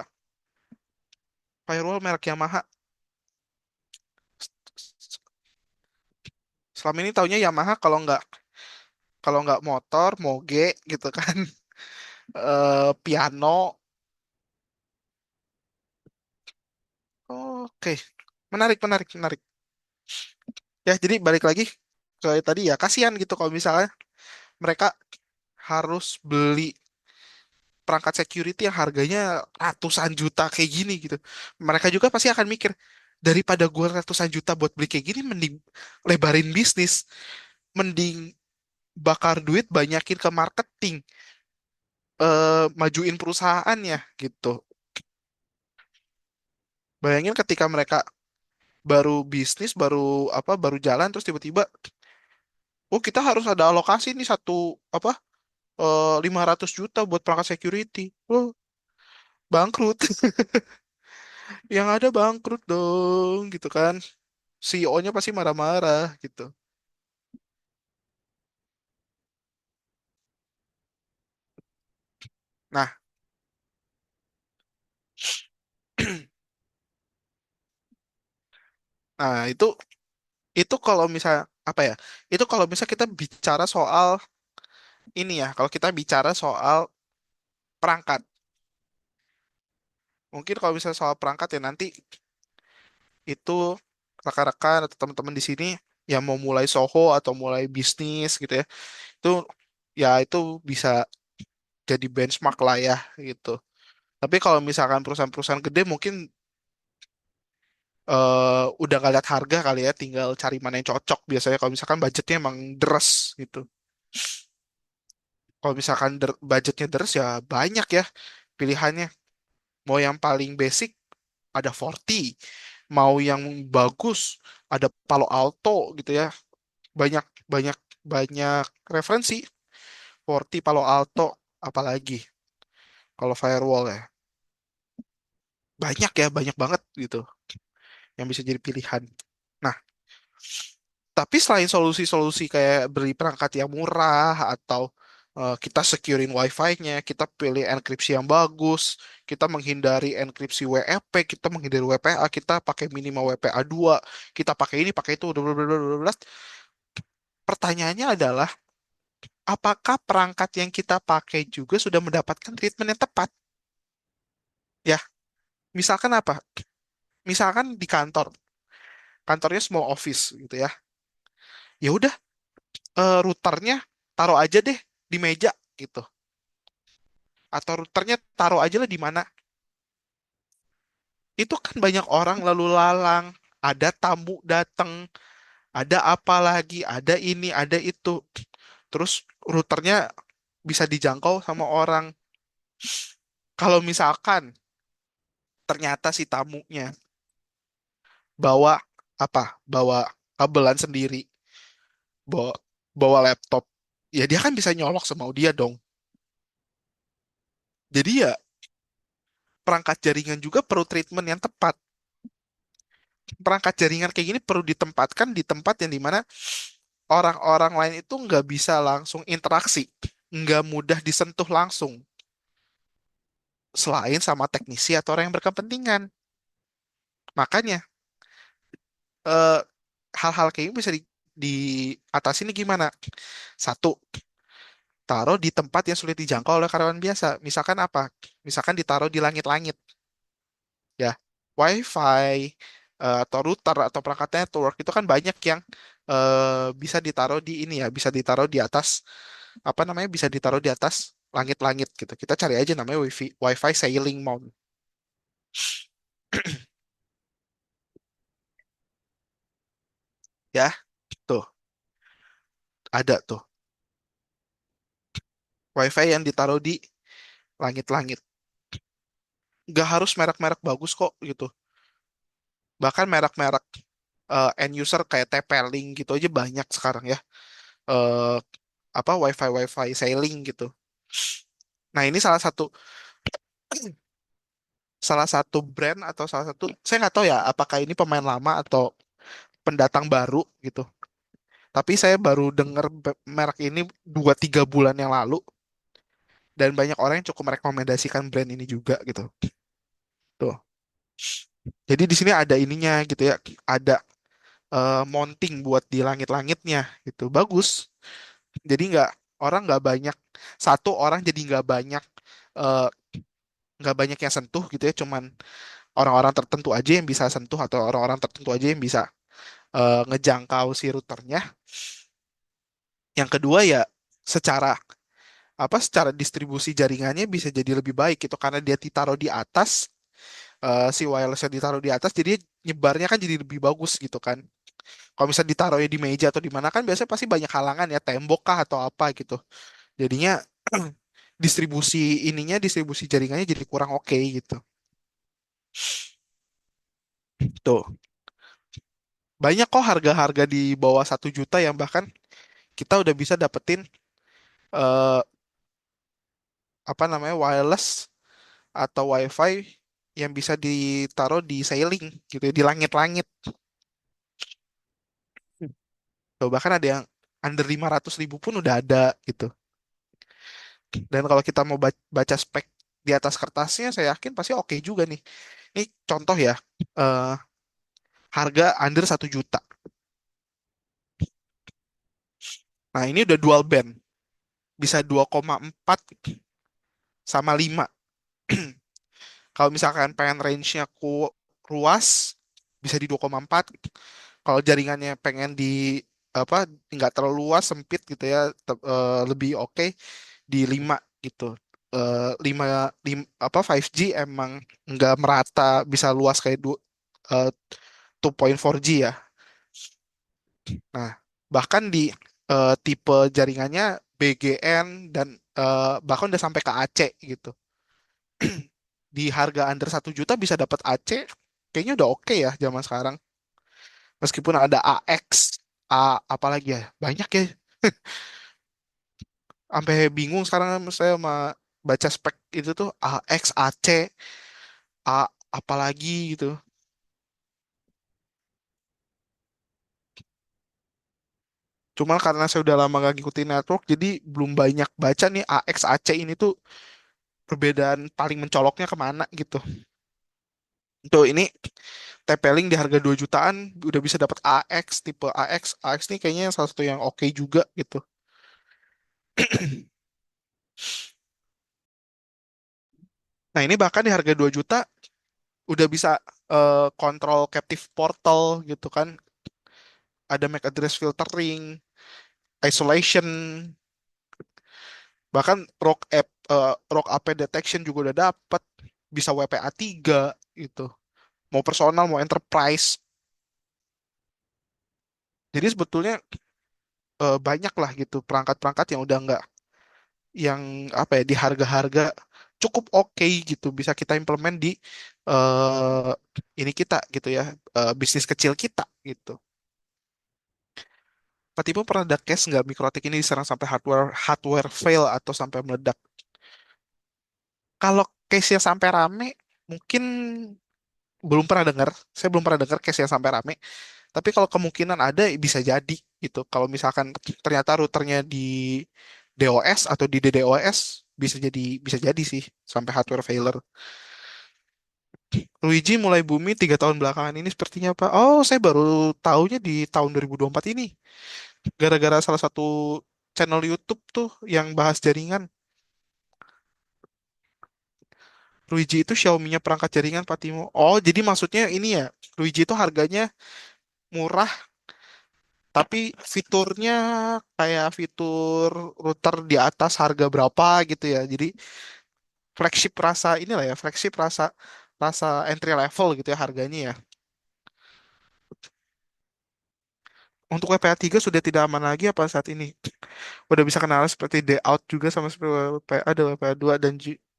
Speaker 1: firewall merek Yamaha. Selama ini taunya Yamaha kalau nggak motor, moge gitu kan. Piano. Oke, menarik, menarik, menarik. Ya, jadi balik lagi ke tadi ya, kasihan gitu kalau misalnya mereka harus beli perangkat security yang harganya ratusan juta kayak gini gitu. Mereka juga pasti akan mikir, daripada gua ratusan juta buat beli kayak gini, mending lebarin bisnis, mending bakar duit banyakin ke marketing, majuin perusahaannya gitu. Bayangin ketika mereka baru bisnis, baru jalan, terus tiba-tiba, oh kita harus ada alokasi nih apa 500 juta buat perangkat security. Oh, bangkrut. Yang ada bangkrut dong, gitu kan. CEO-nya pasti marah-marah gitu. Nah, nah itu kalau misal apa ya? Itu kalau misal kita bicara soal ini ya, kalau kita bicara soal perangkat. Mungkin kalau misalnya soal perangkat ya nanti itu rekan-rekan atau teman-teman di sini yang mau mulai Soho atau mulai bisnis gitu ya. Itu ya itu bisa jadi benchmark lah ya gitu. Tapi kalau misalkan perusahaan-perusahaan gede mungkin udah nggak lihat harga kali ya, tinggal cari mana yang cocok. Biasanya kalau misalkan budgetnya emang deres gitu. Kalau misalkan budgetnya deres ya banyak ya pilihannya. Mau yang paling basic ada 40, mau yang bagus ada Palo Alto gitu ya. Banyak banyak banyak referensi 40 Palo Alto. apalagi kalau firewall ya. Banyak ya, banyak banget gitu yang bisa jadi pilihan. Nah, tapi selain solusi-solusi kayak beli perangkat yang murah atau kita securein wifi-nya, kita pilih enkripsi yang bagus, kita menghindari enkripsi WEP, kita menghindari WPA, kita pakai minimal WPA 2, kita pakai ini, pakai itu, blablabla. Pertanyaannya adalah, apakah perangkat yang kita pakai juga sudah mendapatkan treatment yang tepat? Ya, misalkan apa? Misalkan di kantor, kantornya small office gitu ya. Ya udah, routernya taruh aja deh di meja gitu. Atau routernya taruh aja lah di mana. Itu kan banyak orang lalu lalang, ada tamu datang, ada apa lagi, ada ini, ada itu. Terus routernya bisa dijangkau sama orang. Kalau misalkan ternyata si tamunya bawa apa? Bawa kabelan sendiri, bawa bawa laptop. Ya dia kan bisa nyolok semau dia dong. Jadi ya perangkat jaringan juga perlu treatment yang tepat. Perangkat jaringan kayak gini perlu ditempatkan di tempat yang dimana orang-orang lain itu nggak bisa langsung interaksi, nggak mudah disentuh langsung, selain sama teknisi atau orang yang berkepentingan. Makanya eh, hal-hal kayak ini bisa diatasi ini gimana? Satu, taruh di tempat yang sulit dijangkau oleh karyawan biasa. Misalkan apa? Misalkan ditaruh di langit-langit, ya. WiFi atau router atau perangkat network itu kan banyak yang bisa ditaruh di ini ya, bisa ditaruh di atas apa namanya? Bisa ditaruh di atas langit-langit gitu. Kita cari aja namanya WiFi sailing mount, ya. Tuh, ada tuh WiFi yang ditaruh di langit-langit. Nggak harus merek-merek bagus kok gitu. Bahkan merek-merek end user kayak TP-Link gitu aja banyak sekarang ya. Eh, apa WiFi sailing gitu. Nah, ini salah satu brand atau salah satu, saya nggak tahu ya apakah ini pemain lama atau pendatang baru gitu. Tapi saya baru dengar merek ini 2-3 bulan yang lalu dan banyak orang yang cukup merekomendasikan brand ini juga gitu. Tuh. Jadi di sini ada ininya gitu ya, ada mounting buat di langit-langitnya gitu. Bagus. Jadi nggak banyak, satu orang jadi eh, nggak banyak yang sentuh gitu ya, cuman orang-orang tertentu aja yang bisa sentuh atau orang-orang tertentu aja yang bisa ngejangkau si routernya. Yang kedua ya secara secara distribusi jaringannya bisa jadi lebih baik gitu karena dia ditaruh di atas, si wirelessnya ditaruh di atas, jadi nyebarnya kan jadi lebih bagus gitu kan. Kalau misalnya ditaruhnya di meja atau di mana kan biasanya pasti banyak halangan ya, tembok kah atau apa gitu. Jadinya distribusi jaringannya jadi kurang oke gitu. Tuh, banyak kok harga-harga di bawah 1 juta yang bahkan kita udah bisa dapetin eh, apa namanya wireless atau wifi yang bisa ditaruh di sailing gitu ya, di langit-langit. Tuh, bahkan ada yang under 500 ribu pun udah ada gitu. Dan kalau kita mau baca spek di atas kertasnya, saya yakin pasti oke juga nih. Ini contoh ya, eh, harga under 1 juta. Nah, ini udah dual band. Bisa 2,4 sama 5. Kalau misalkan pengen range-nya luas, bisa di 2,4. Kalau jaringannya pengen di apa nggak terlalu luas, sempit gitu ya, lebih oke di 5 gitu. 5, 5G emang nggak merata bisa luas kayak 2.4G ya. Nah, bahkan di tipe jaringannya BGN dan bahkan udah sampai ke AC gitu. Di harga under 1 juta bisa dapat AC, kayaknya udah oke ya zaman sekarang. Meskipun ada AX, apalagi ya, banyak ya. Sampai bingung sekarang saya sama baca spek itu tuh AX, AC, A apalagi gitu. Cuma karena saya udah lama gak ngikutin network, jadi belum banyak baca nih AX, AC ini tuh perbedaan paling mencoloknya kemana gitu. Tuh ini TP-Link di harga 2 jutaan udah bisa dapat AX, tipe AX. AX nih kayaknya salah satu yang oke juga gitu. Nah ini bahkan di harga 2 juta udah bisa kontrol captive portal gitu kan. Ada MAC address filtering, isolation, bahkan ROC AP detection juga udah dapat. Bisa WPA 3 gitu. Mau personal, mau enterprise. Jadi sebetulnya banyak lah gitu perangkat-perangkat yang udah nggak yang apa ya di harga-harga cukup oke gitu bisa kita implement di eh ini kita gitu ya bisnis kecil kita gitu. Pak Timo pernah ada case nggak Mikrotik ini diserang sampai hardware hardware fail atau sampai meledak? Kalau case yang sampai rame mungkin belum pernah dengar. Saya belum pernah dengar case yang sampai rame. Tapi kalau kemungkinan ada bisa jadi gitu. Kalau misalkan ternyata routernya di DOS atau di DDoS bisa jadi sih sampai hardware failure. Luigi mulai booming 3 tahun belakangan ini sepertinya Pak. Oh, saya baru tahunya di tahun 2024 ini. Gara-gara salah satu channel YouTube tuh yang bahas jaringan. Luigi itu Xiaomi-nya perangkat jaringan Pak Timo. Oh, jadi maksudnya ini ya. Luigi itu harganya murah tapi fiturnya kayak fitur router di atas harga berapa gitu ya. Jadi flagship rasa inilah ya, flagship rasa rasa entry level gitu ya harganya ya. Untuk WPA 3 sudah tidak aman lagi apa saat ini? Udah bisa kena seperti day out juga sama seperti WPA, ada WPA 2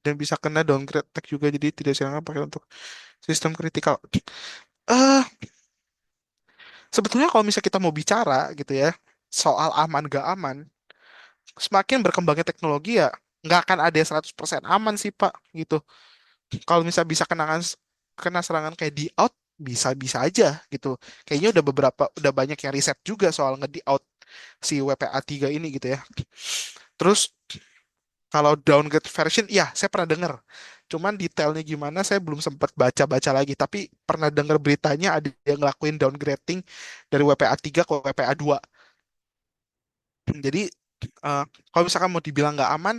Speaker 1: dan bisa kena downgrade tag juga jadi tidak silakan pakai untuk sistem kritikal. Eh, sebetulnya kalau misalnya kita mau bicara gitu ya soal aman gak aman, semakin berkembangnya teknologi ya nggak akan ada yang 100% aman sih Pak gitu. Kalau misalnya bisa kena serangan kayak di out bisa-bisa aja gitu. Kayaknya udah banyak yang riset juga soal nge out si WPA 3 ini gitu ya. Terus kalau downgrade version, ya saya pernah dengar. Cuman detailnya gimana saya belum sempat baca-baca lagi. Tapi pernah dengar beritanya ada yang ngelakuin downgrading dari WPA 3 ke WPA 2. Jadi eh, kalau misalkan mau dibilang nggak aman,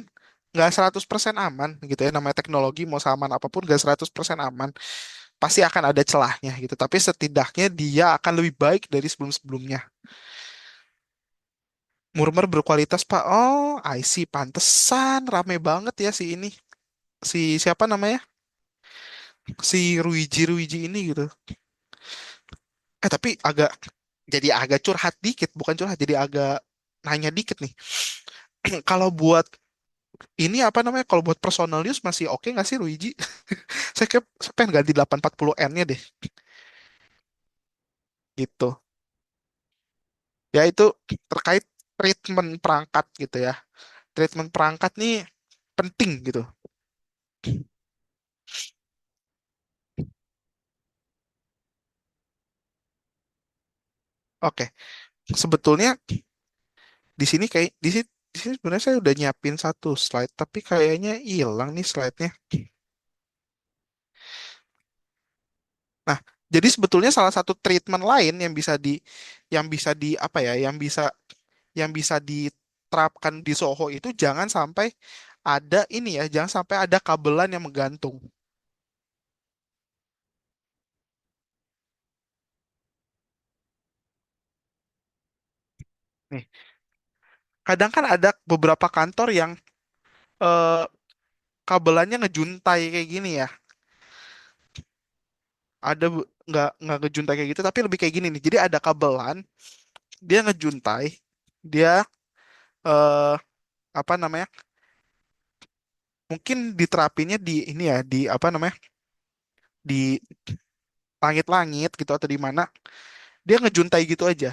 Speaker 1: nggak 100% aman gitu ya. Namanya teknologi mau seaman apapun nggak 100% aman. Pasti akan ada celahnya gitu. Tapi setidaknya dia akan lebih baik dari sebelum-sebelumnya. Murmur berkualitas Pak. Oh, I see. Pantesan rame banget ya si ini. Si siapa namanya? Si Ruiji ini gitu. Tapi agak curhat dikit, bukan curhat, jadi agak nanya dikit nih. Kalau buat ini apa namanya? Kalau buat personal use masih oke nggak sih Ruiji? Saya pengen ganti 840N-nya deh, gitu. Ya itu terkait treatment perangkat gitu ya. Treatment perangkat nih penting gitu. Oke, sebetulnya di sini sebenarnya saya udah nyiapin satu slide, tapi kayaknya hilang nih slide-nya. Nah, jadi sebetulnya salah satu treatment lain yang bisa di apa ya, yang bisa diterapkan di Soho itu jangan sampai ada ini ya, jangan sampai ada kabelan yang menggantung. Nih, kadang kan ada beberapa kantor yang eh, kabelannya ngejuntai kayak gini ya. Nggak ngejuntai kayak gitu, tapi lebih kayak gini nih. Jadi ada kabelan, dia ngejuntai, dia eh, apa namanya? Mungkin diterapinnya di ini ya, di apa namanya? Di langit-langit gitu atau di mana dia ngejuntai gitu aja.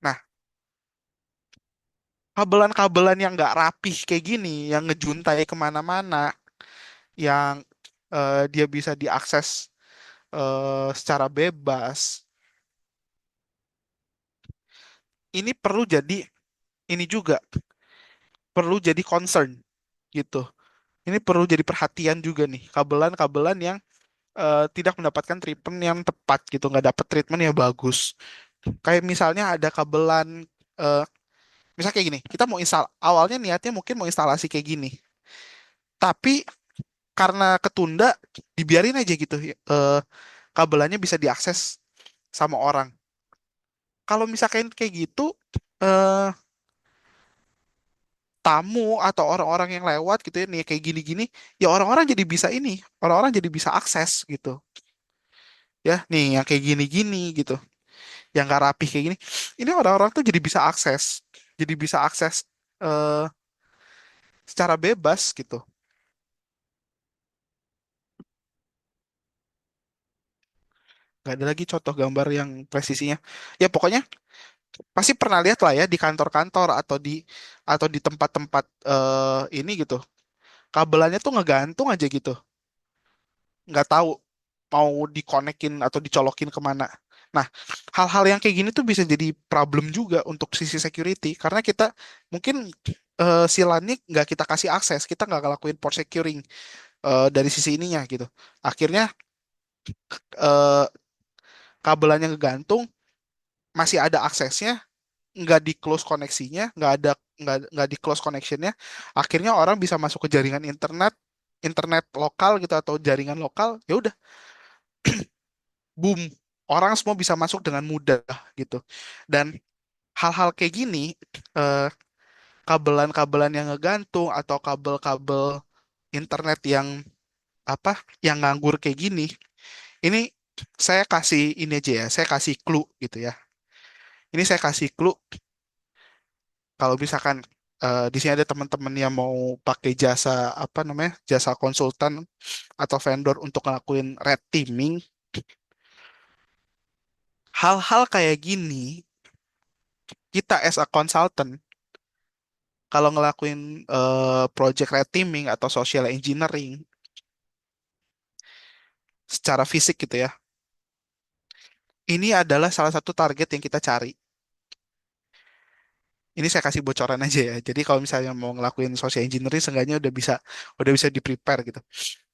Speaker 1: Nah, Kabelan-kabelan yang nggak rapih kayak gini, yang ngejuntai kemana-mana, yang dia bisa diakses secara bebas, ini perlu jadi ini juga perlu jadi concern gitu. Ini perlu jadi perhatian juga nih, kabelan-kabelan yang tidak mendapatkan treatment yang tepat gitu, nggak dapat treatment yang bagus. Kayak misalnya ada kabelan, eh misal kayak gini, kita mau install, awalnya niatnya mungkin mau instalasi kayak gini, tapi karena ketunda, dibiarin aja gitu, kabelannya bisa diakses sama orang. Kalau misalkan kayak gitu, eh tamu atau orang-orang yang lewat gitu ya, nih kayak gini-gini, ya orang-orang jadi bisa ini, orang-orang jadi bisa akses gitu. Ya, nih yang kayak gini-gini gitu, yang gak rapih kayak gini, ini orang-orang tuh jadi bisa akses eh secara bebas gitu. Gak ada lagi contoh gambar yang presisinya. Ya pokoknya pasti pernah lihat lah ya di kantor-kantor atau di tempat-tempat ini gitu. Kabelannya tuh ngegantung aja gitu. Nggak tahu mau dikonekin atau dicolokin kemana. Nah, hal-hal yang kayak gini tuh bisa jadi problem juga untuk sisi security karena kita mungkin si LAN-nya nggak kita kasih akses, kita nggak ngelakuin port securing dari sisi ininya gitu. Akhirnya eh, kabelannya ngegantung, masih ada aksesnya, nggak di close koneksinya, nggak di close connectionnya, akhirnya orang bisa masuk ke jaringan internet lokal gitu atau jaringan lokal, ya udah, boom, orang semua bisa masuk dengan mudah gitu. Dan hal-hal kayak gini, eh, kabelan-kabelan yang ngegantung atau kabel-kabel internet yang apa, yang nganggur kayak gini, ini saya kasih ini aja ya, saya kasih clue gitu ya. Ini saya kasih clue. Kalau misalkan di sini ada teman-teman yang mau pakai jasa apa namanya, jasa konsultan atau vendor untuk ngelakuin red teaming, hal-hal kayak gini kita as a consultant kalau ngelakuin project red teaming atau social engineering secara fisik gitu ya, ini adalah salah satu target yang kita cari. Ini saya kasih bocoran aja ya. Jadi kalau misalnya mau ngelakuin social engineering, seenggaknya udah bisa di prepare gitu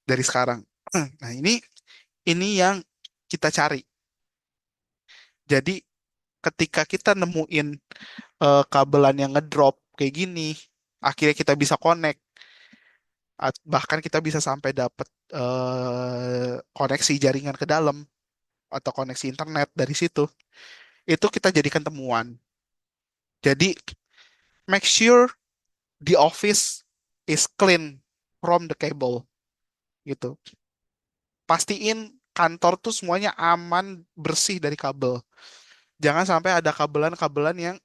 Speaker 1: dari sekarang. Nah, ini yang kita cari. Jadi ketika kita nemuin kabelan yang ngedrop kayak gini, akhirnya kita bisa connect, bahkan kita bisa sampai dapat koneksi jaringan ke dalam atau koneksi internet dari situ. Itu kita jadikan temuan. Jadi make sure the office is clean from the cable gitu. Pastiin kantor tuh semuanya aman, bersih dari kabel. Jangan sampai ada kabelan-kabelan yang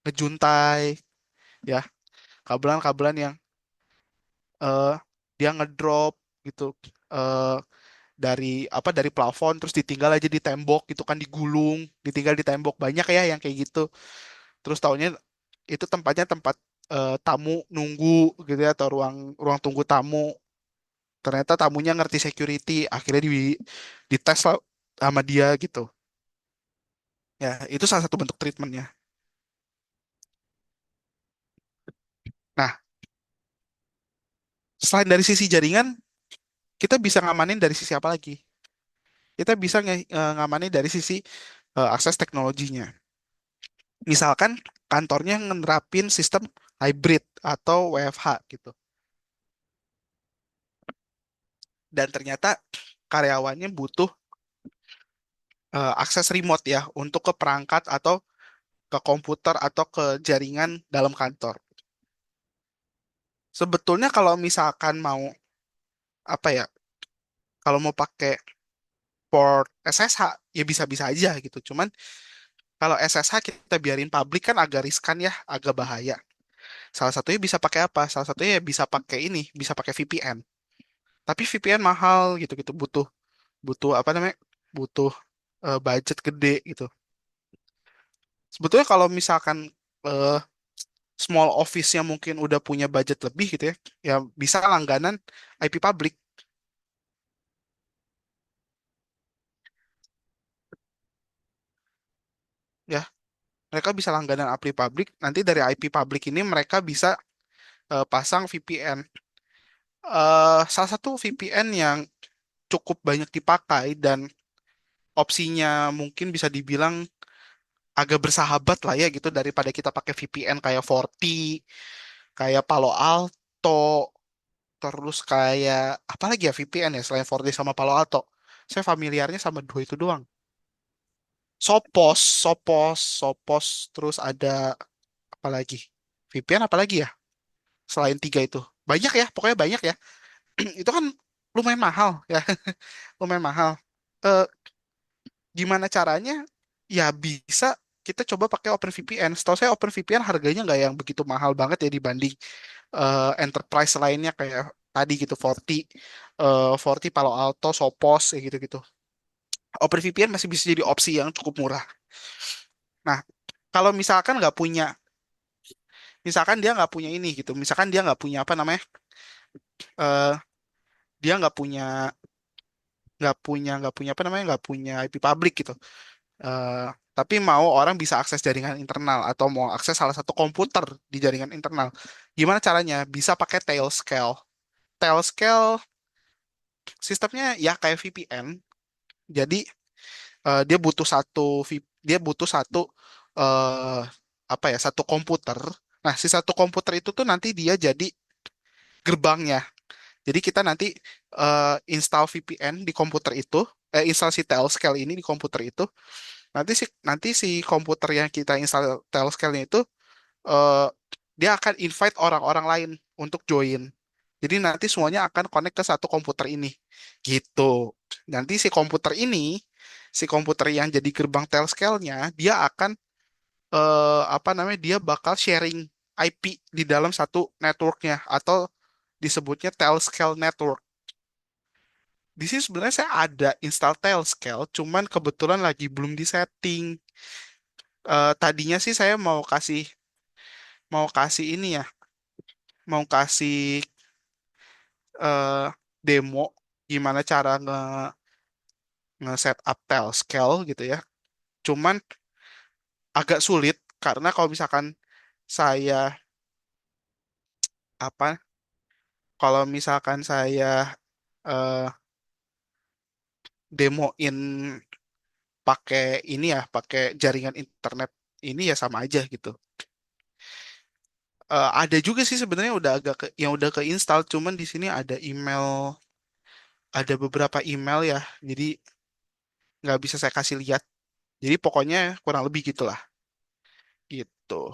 Speaker 1: ngejuntai, ya, kabelan-kabelan yang eh dia ngedrop gitu, eh dari apa, dari plafon terus ditinggal aja di tembok gitu kan, digulung, ditinggal di tembok, banyak ya yang kayak gitu. Terus taunya itu tempatnya tempat tamu nunggu gitu ya, atau ruang ruang tunggu tamu. Ternyata tamunya ngerti security, akhirnya dites lah sama dia gitu. Ya, itu salah satu bentuk treatmentnya. Nah, selain dari sisi jaringan, kita bisa ngamanin dari sisi apa lagi? Kita bisa ngamanin dari sisi akses teknologinya. Misalkan kantornya nerapin sistem hybrid atau WFH gitu. Dan ternyata karyawannya butuh akses remote ya untuk ke perangkat atau ke komputer atau ke jaringan dalam kantor. Sebetulnya kalau misalkan mau apa ya, kalau mau pakai port SSH ya bisa-bisa aja gitu. Cuman kalau SSH kita biarin publik kan agak riskan ya, agak bahaya. Salah satunya bisa pakai apa? Salah satunya ya bisa pakai ini, bisa pakai VPN. Tapi VPN mahal gitu-gitu, butuh butuh apa namanya? Butuh budget gede gitu. Sebetulnya kalau misalkan eh, small office-nya mungkin udah punya budget lebih gitu ya, ya bisa langganan IP public ya. Mereka bisa langganan IP public, nanti dari IP public ini mereka bisa pasang VPN. Salah satu VPN yang cukup banyak dipakai dan opsinya mungkin bisa dibilang agak bersahabat lah ya gitu daripada kita pakai VPN kayak Forti, kayak Palo Alto, terus kayak apa lagi ya VPN ya selain Forti sama Palo Alto. Saya familiarnya sama dua itu doang. Sopos, terus ada apa lagi? VPN apa lagi ya? Selain tiga itu. Banyak ya, pokoknya banyak ya. Itu kan lumayan mahal ya, lumayan mahal. Eh, Gimana caranya? Ya bisa kita coba pakai OpenVPN. Setahu saya OpenVPN harganya nggak yang begitu mahal banget ya dibanding enterprise lainnya kayak tadi gitu, Forti, Palo Alto, Sophos, ya gitu-gitu. OpenVPN masih bisa jadi opsi yang cukup murah. Nah, kalau misalkan dia nggak punya ini gitu, misalkan dia nggak punya apa namanya, eh dia nggak punya apa namanya, nggak punya IP public gitu. Eh, tapi mau orang bisa akses jaringan internal atau mau akses salah satu komputer di jaringan internal. Gimana caranya? Bisa pakai Tailscale. Tailscale sistemnya ya kayak VPN. Jadi dia butuh satu eh apa ya, satu komputer. Nah, si satu komputer itu tuh nanti dia jadi gerbangnya. Jadi kita nanti install VPN di komputer itu, install si Tailscale ini di komputer itu. Nanti si komputer yang kita install Tailscale-nya itu eh, dia akan invite orang-orang lain untuk join. Jadi nanti semuanya akan connect ke satu komputer ini. Gitu. Nanti si komputer yang jadi gerbang Tailscale-nya, dia akan apa namanya? Dia bakal sharing IP di dalam satu networknya atau disebutnya Tailscale Network. Di sini sebenarnya saya ada install Tailscale, cuman kebetulan lagi belum disetting. Tadinya sih saya mau kasih ini ya, mau kasih eh, demo gimana cara nge-set up Tailscale gitu ya. Cuman agak sulit karena kalau misalkan saya apa, kalau misalkan saya eh, demoin pakai ini ya, pakai jaringan internet ini ya sama aja gitu. Ada juga sih sebenarnya yang udah keinstall, cuman di sini ada beberapa email ya, jadi nggak bisa saya kasih lihat. Jadi pokoknya kurang lebih gitulah, gitu.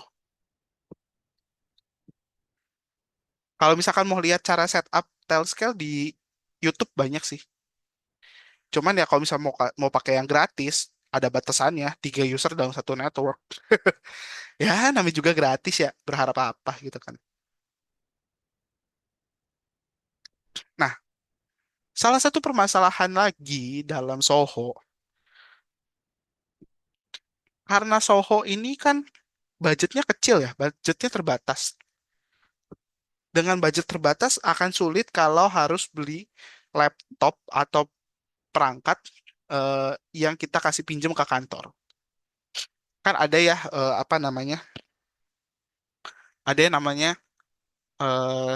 Speaker 1: Kalau misalkan mau lihat cara setup Tailscale di YouTube banyak sih. Cuman ya kalau misalnya mau pakai yang gratis, ada batasannya, 3 user dalam satu network. Ya, namanya juga gratis ya, berharap apa gitu kan. Nah, salah satu permasalahan lagi dalam Soho, karena Soho ini kan budgetnya kecil ya, budgetnya terbatas. Dengan budget terbatas akan sulit kalau harus beli laptop atau perangkat yang kita kasih pinjam ke kantor. Kan ada ya apa namanya? Ada yang namanya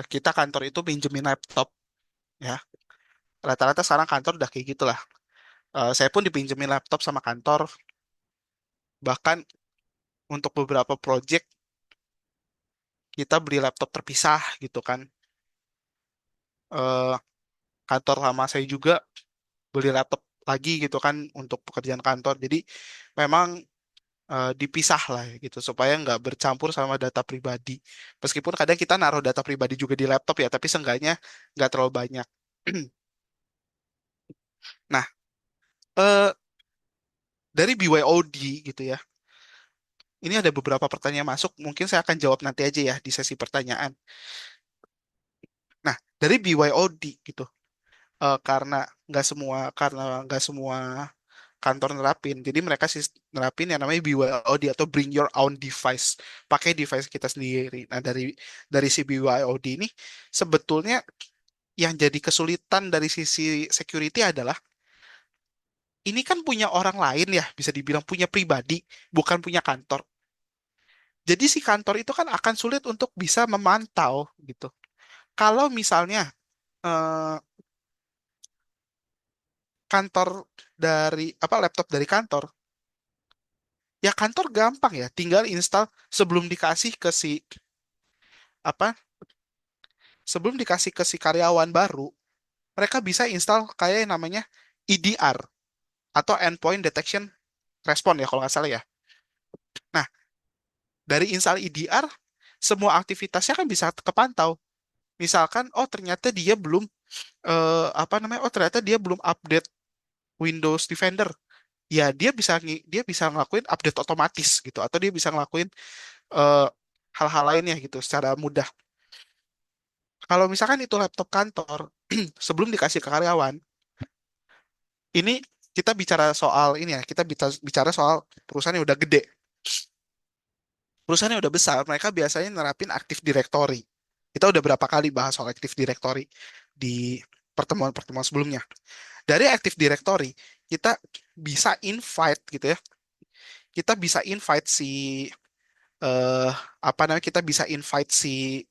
Speaker 1: kita kantor itu pinjemin laptop ya. Rata-rata sekarang kantor udah kayak gitulah. Saya pun dipinjemin laptop sama kantor. Bahkan untuk beberapa project kita beli laptop terpisah gitu kan. Eh, Kantor lama saya juga beli laptop lagi gitu kan untuk pekerjaan kantor. Jadi memang dipisah lah ya gitu supaya nggak bercampur sama data pribadi. Meskipun kadang kita naruh data pribadi juga di laptop ya, tapi seenggaknya nggak terlalu banyak. Nah, eh, dari BYOD gitu ya. Ini ada beberapa pertanyaan masuk, mungkin saya akan jawab nanti aja ya di sesi pertanyaan. Nah, dari BYOD gitu, karena nggak semua kantor nerapin. Jadi mereka sih nerapin yang namanya BYOD atau Bring Your Own Device. Pakai device kita sendiri. Nah, dari si BYOD ini sebetulnya yang jadi kesulitan dari sisi security adalah ini kan punya orang lain ya, bisa dibilang punya pribadi, bukan punya kantor. Jadi si kantor itu kan akan sulit untuk bisa memantau gitu. Kalau misalnya eh, kantor dari apa laptop dari kantor, ya kantor gampang ya, tinggal install sebelum dikasih ke si apa, sebelum dikasih ke si karyawan baru, mereka bisa install kayak yang namanya EDR atau Endpoint Detection Response ya kalau nggak salah ya. Nah, dari install EDR, semua aktivitasnya kan bisa kepantau. Misalkan, oh ternyata dia belum apa namanya, oh ternyata dia belum update Windows Defender. Ya dia bisa ngelakuin update otomatis gitu, atau dia bisa ngelakuin eh, hal-hal lainnya gitu secara mudah. Kalau misalkan itu laptop kantor, sebelum dikasih ke karyawan, ini kita bicara soal ini ya, kita bicara soal perusahaan yang udah gede. Perusahaan yang udah besar, mereka biasanya nerapin Active Directory. Kita udah berapa kali bahas soal Active Directory di pertemuan-pertemuan sebelumnya. Dari Active Directory, kita bisa invite gitu ya. Kita bisa invite si apa namanya? Kita bisa invite si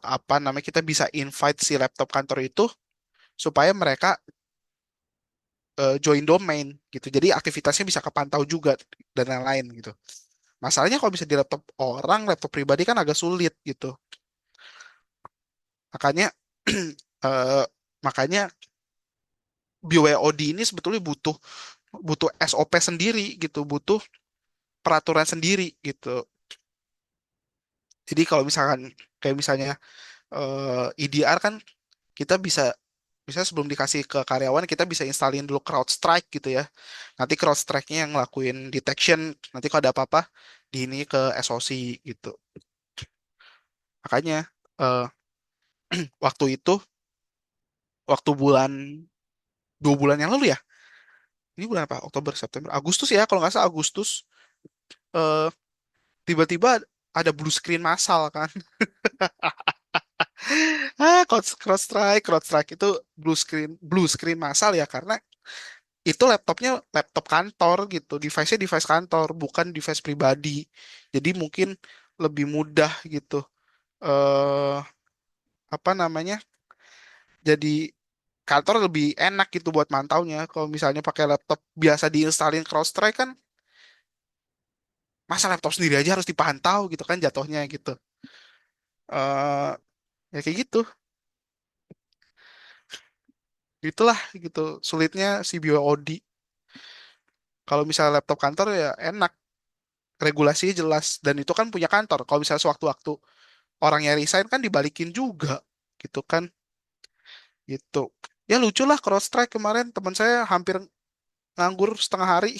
Speaker 1: apa namanya? Kita bisa invite si laptop kantor itu supaya mereka join domain gitu. Jadi aktivitasnya bisa kepantau juga dan lain-lain gitu. Masalahnya kalau bisa di laptop orang, laptop pribadi kan agak sulit gitu. Makanya eh, makanya BYOD ini sebetulnya butuh butuh SOP sendiri gitu, butuh peraturan sendiri gitu. Jadi kalau misalkan kayak misalnya EDR kan kita bisa bisa sebelum dikasih ke karyawan kita bisa installin dulu CrowdStrike gitu ya. Nanti CrowdStrike-nya yang ngelakuin detection, nanti kalau ada apa-apa di ini ke SOC gitu. Makanya eh, waktu itu waktu 2 bulan yang lalu ya. Ini bulan apa? Oktober, September, Agustus ya kalau nggak salah Agustus eh, tiba-tiba ada blue screen massal kan. CrowdStrike itu blue screen massal ya karena itu laptopnya laptop kantor gitu, device-nya device kantor, bukan device pribadi. Jadi mungkin lebih mudah gitu. eh Apa namanya? Jadi kantor lebih enak gitu buat mantaunya. Kalau misalnya pakai laptop biasa diinstalin CrowdStrike kan, masa laptop sendiri aja harus dipantau gitu kan jatuhnya gitu. eh Ya kayak gitu. Itulah gitu sulitnya si BYOD. Kalau misalnya laptop kantor ya enak, regulasinya jelas dan itu kan punya kantor. Kalau misalnya sewaktu-waktu orangnya resign kan dibalikin juga gitu kan. Gitu. Ya lucu lah CrowdStrike kemarin teman saya hampir nganggur setengah hari.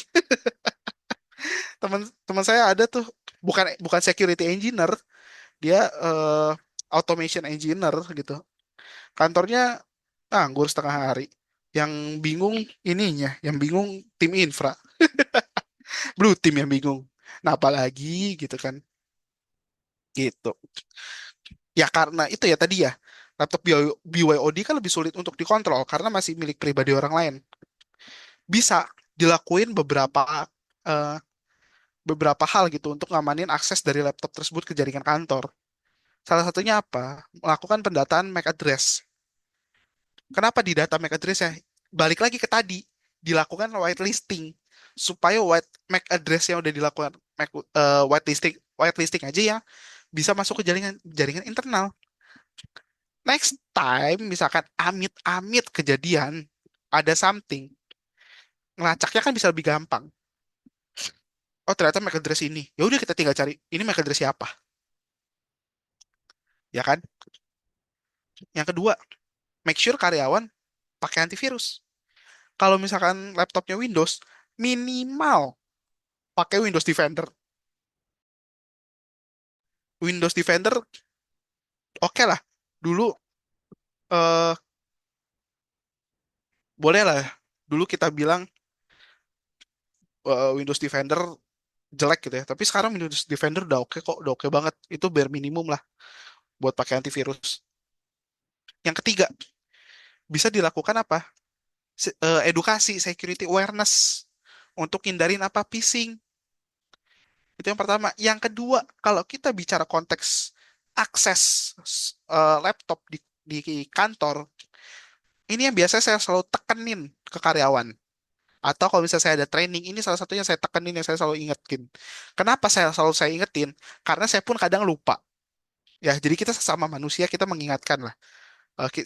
Speaker 1: Teman teman saya ada tuh bukan bukan security engineer, dia automation engineer gitu. Kantornya nganggur setengah hari. Yang bingung ininya, yang bingung tim infra, blue team yang bingung. Nah, apalagi gitu kan. Gitu. Ya karena itu ya tadi ya, laptop BYOD kan lebih sulit untuk dikontrol karena masih milik pribadi orang lain. Bisa dilakuin eh, beberapa hal gitu untuk ngamanin akses dari laptop tersebut ke jaringan kantor. Salah satunya apa? Melakukan pendataan MAC address. Kenapa di data MAC address ya? Balik lagi ke tadi, dilakukan whitelisting supaya MAC address yang udah dilakukan whitelisting aja ya bisa masuk ke jaringan jaringan internal. Next time, misalkan amit-amit kejadian, ada something, ngelacaknya kan bisa lebih gampang. Oh, ternyata MAC address ini. Ya udah kita tinggal cari, ini MAC address siapa? Ya kan? Yang kedua, make sure karyawan pakai antivirus. Kalau misalkan laptopnya Windows, minimal pakai Windows Defender. Windows Defender, oke lah. Dulu eh boleh lah. Dulu kita bilang Windows Defender jelek gitu ya. Tapi sekarang Windows Defender udah oke kok, udah oke banget. Itu bare minimum lah buat pakai antivirus. Yang ketiga, bisa dilakukan apa? Edukasi, security awareness untuk hindarin apa phishing. Itu yang pertama. Yang kedua, kalau kita bicara konteks akses laptop di kantor, ini yang biasa saya selalu tekenin ke karyawan. Atau kalau misalnya saya ada training, ini salah satunya saya tekenin yang saya selalu ingetin. Kenapa saya ingetin? Karena saya pun kadang lupa. Ya, jadi kita sesama manusia kita mengingatkan lah.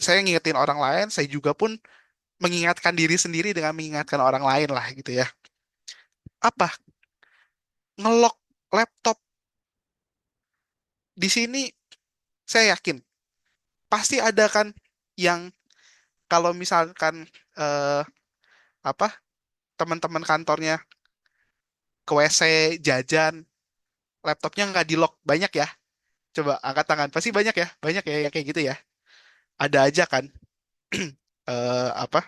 Speaker 1: Saya ngingetin orang lain, saya juga pun mengingatkan diri sendiri dengan mengingatkan orang lain lah gitu ya. Apa? Ngelok laptop di sini saya yakin pasti ada kan yang kalau misalkan eh, apa teman-teman kantornya ke WC jajan, laptopnya nggak di lock banyak ya. Coba angkat tangan. Pasti banyak ya yang kayak gitu ya. Ada aja kan apa?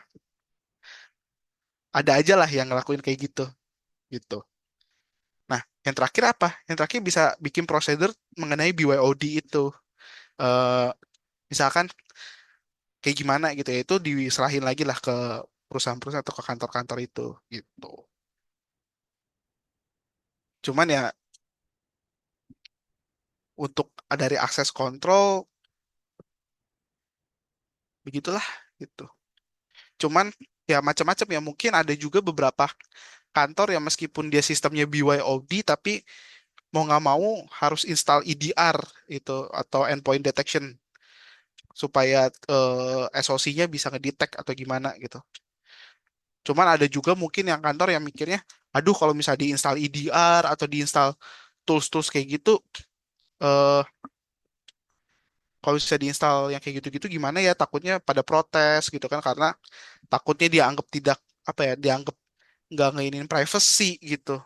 Speaker 1: Ada aja lah yang ngelakuin kayak gitu gitu. Nah, yang terakhir apa? Yang terakhir bisa bikin prosedur mengenai BYOD itu. Eh Misalkan kayak gimana gitu ya, itu diserahin lagi lah ke perusahaan-perusahaan atau ke kantor-kantor itu gitu. Cuman ya untuk dari akses kontrol begitulah gitu. Cuman ya macam-macam ya, mungkin ada juga beberapa kantor yang meskipun dia sistemnya BYOD tapi mau nggak mau harus install EDR itu atau endpoint detection supaya SOC-nya bisa ngedetect atau gimana gitu. Cuman ada juga mungkin yang kantor yang mikirnya, aduh kalau misalnya diinstal EDR atau diinstal tools-tools kayak gitu, eh kalau bisa diinstal yang kayak gitu-gitu gimana ya? Takutnya pada protes gitu kan karena takutnya dianggap tidak apa ya, dianggap nggak ngeinin privacy gitu.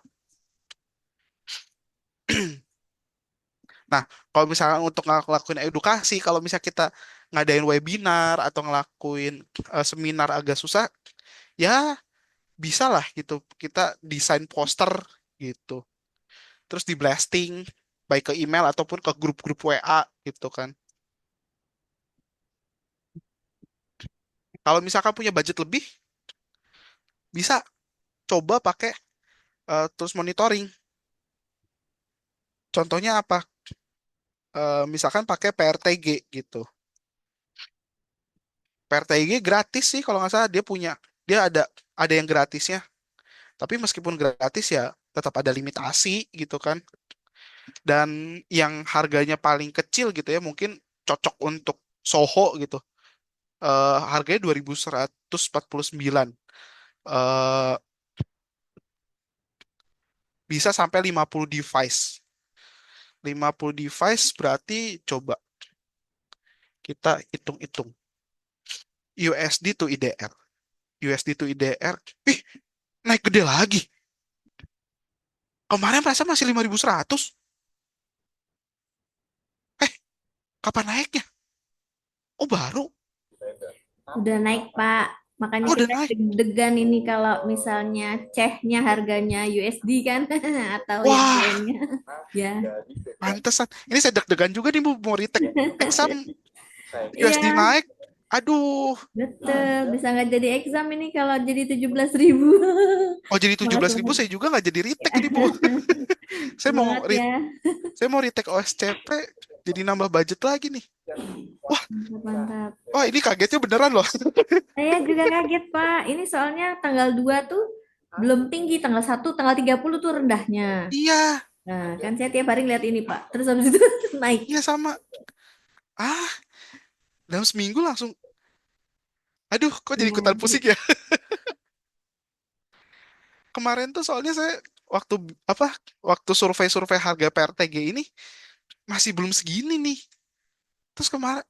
Speaker 1: Nah, kalau misalnya untuk ngelakuin edukasi, kalau misalnya kita ngadain webinar atau ngelakuin seminar agak susah, ya bisa lah gitu. Kita desain poster gitu. Terus di blasting, baik ke email ataupun ke grup-grup WA gitu kan. Kalau misalkan punya budget lebih, bisa coba pakai tools monitoring. Contohnya apa? Misalkan pakai PRTG gitu. PRTG gratis sih kalau nggak salah dia ada yang gratisnya. Tapi meskipun gratis ya tetap ada limitasi gitu kan. Dan yang harganya paling kecil gitu ya mungkin cocok untuk Soho gitu. Harganya 2.149. Eh Bisa sampai 50 device. 50 device berarti coba kita hitung-hitung. USD to IDR. USD to IDR. Ih, naik gede lagi. Kemarin perasaan masih 5.100. Eh, kapan naiknya? Oh, baru.
Speaker 2: Udah naik, Pak. Makanya
Speaker 1: Oh, udah
Speaker 2: kita
Speaker 1: naik.
Speaker 2: deg-degan ini kalau misalnya CH-nya harganya USD kan atau yang
Speaker 1: Wah,
Speaker 2: lainnya. Ya.
Speaker 1: pantesan. Ini saya deg-degan juga nih mau retake exam USD
Speaker 2: Iya,
Speaker 1: naik. Aduh.
Speaker 2: betul. Bisa nggak jadi exam ini kalau jadi 17.000.
Speaker 1: Oh, jadi tujuh
Speaker 2: Semangat
Speaker 1: belas ribu
Speaker 2: banget.
Speaker 1: saya juga nggak jadi retake ini, Bu. Saya mau
Speaker 2: Semangat ya.
Speaker 1: saya mau retake OSCP jadi nambah budget lagi nih. Wah,
Speaker 2: Mantap, mantap.
Speaker 1: wah ini kagetnya beneran loh.
Speaker 2: Saya juga kaget, Pak. Ini soalnya tanggal 2 tuh belum tinggi, tanggal 1, tanggal 30 tuh rendahnya.
Speaker 1: Iya,
Speaker 2: Nah, kan saya tiap hari ngeliat ini, Pak. Terus habis itu naik.
Speaker 1: iya sama. Ah, dalam seminggu langsung. Aduh, kok jadi ikutan
Speaker 2: Lumayan.
Speaker 1: pusing ya? Kemarin tuh soalnya saya waktu apa? Waktu survei-survei harga PRTG ini masih belum segini nih. Terus kemarin,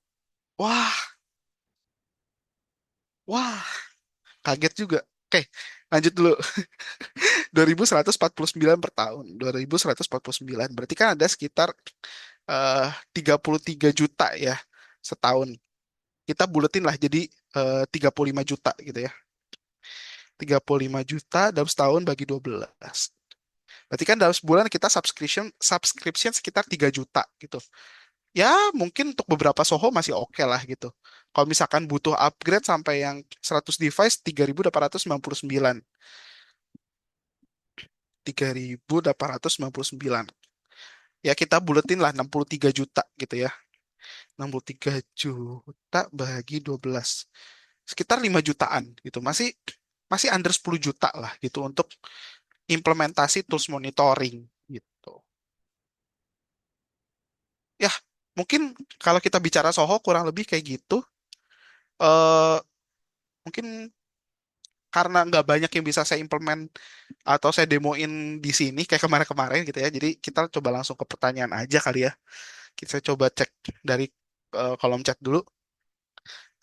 Speaker 1: wah, wah, kaget juga. Oke, lanjut dulu. 2.149 per tahun. 2.149. Berarti kan ada sekitar 33 juta ya setahun. Kita buletin lah jadi 35 juta gitu ya. 35 juta dalam setahun bagi 12. Berarti kan dalam sebulan kita subscription sekitar 3 juta gitu. Ya, mungkin untuk beberapa Soho masih oke lah gitu. Kalau misalkan butuh upgrade sampai yang 100 device 3.899. 3.899. Ya kita buletin lah 63 juta gitu ya. 63 juta bagi 12. Sekitar 5 jutaan gitu. Masih masih under 10 juta lah gitu untuk implementasi tools monitoring gitu. Ya, mungkin kalau kita bicara Soho kurang lebih kayak gitu. eh Mungkin karena nggak banyak yang bisa saya implement atau saya demoin di sini kayak kemarin-kemarin gitu ya. Jadi kita coba langsung ke pertanyaan aja kali ya. Kita coba cek dari kolom chat dulu.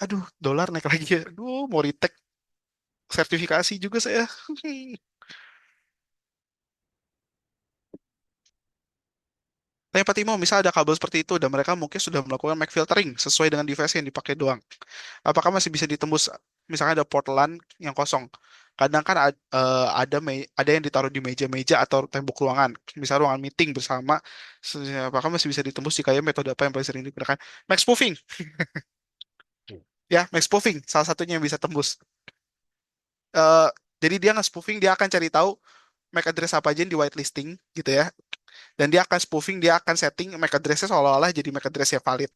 Speaker 1: Aduh, dolar naik lagi ya. Aduh, mau retake sertifikasi juga saya. Tanya Pak Timo, misal ada kabel seperti itu dan mereka mungkin sudah melakukan MAC filtering sesuai dengan device yang dipakai doang. Apakah masih bisa ditembus misalnya ada port LAN yang kosong? Kadang kan ada yang ditaruh di meja-meja atau tembok ruangan, misalnya ruangan meeting bersama. Apakah masih bisa ditembus jika ya metode apa yang paling sering digunakan? MAC spoofing, ya MAC spoofing salah satunya yang bisa tembus. Eh, jadi dia nge-spoofing, dia akan cari tahu MAC address apa aja yang di whitelisting gitu ya. Dan dia akan spoofing, dia akan setting MAC address-nya seolah-olah jadi MAC address yang valid.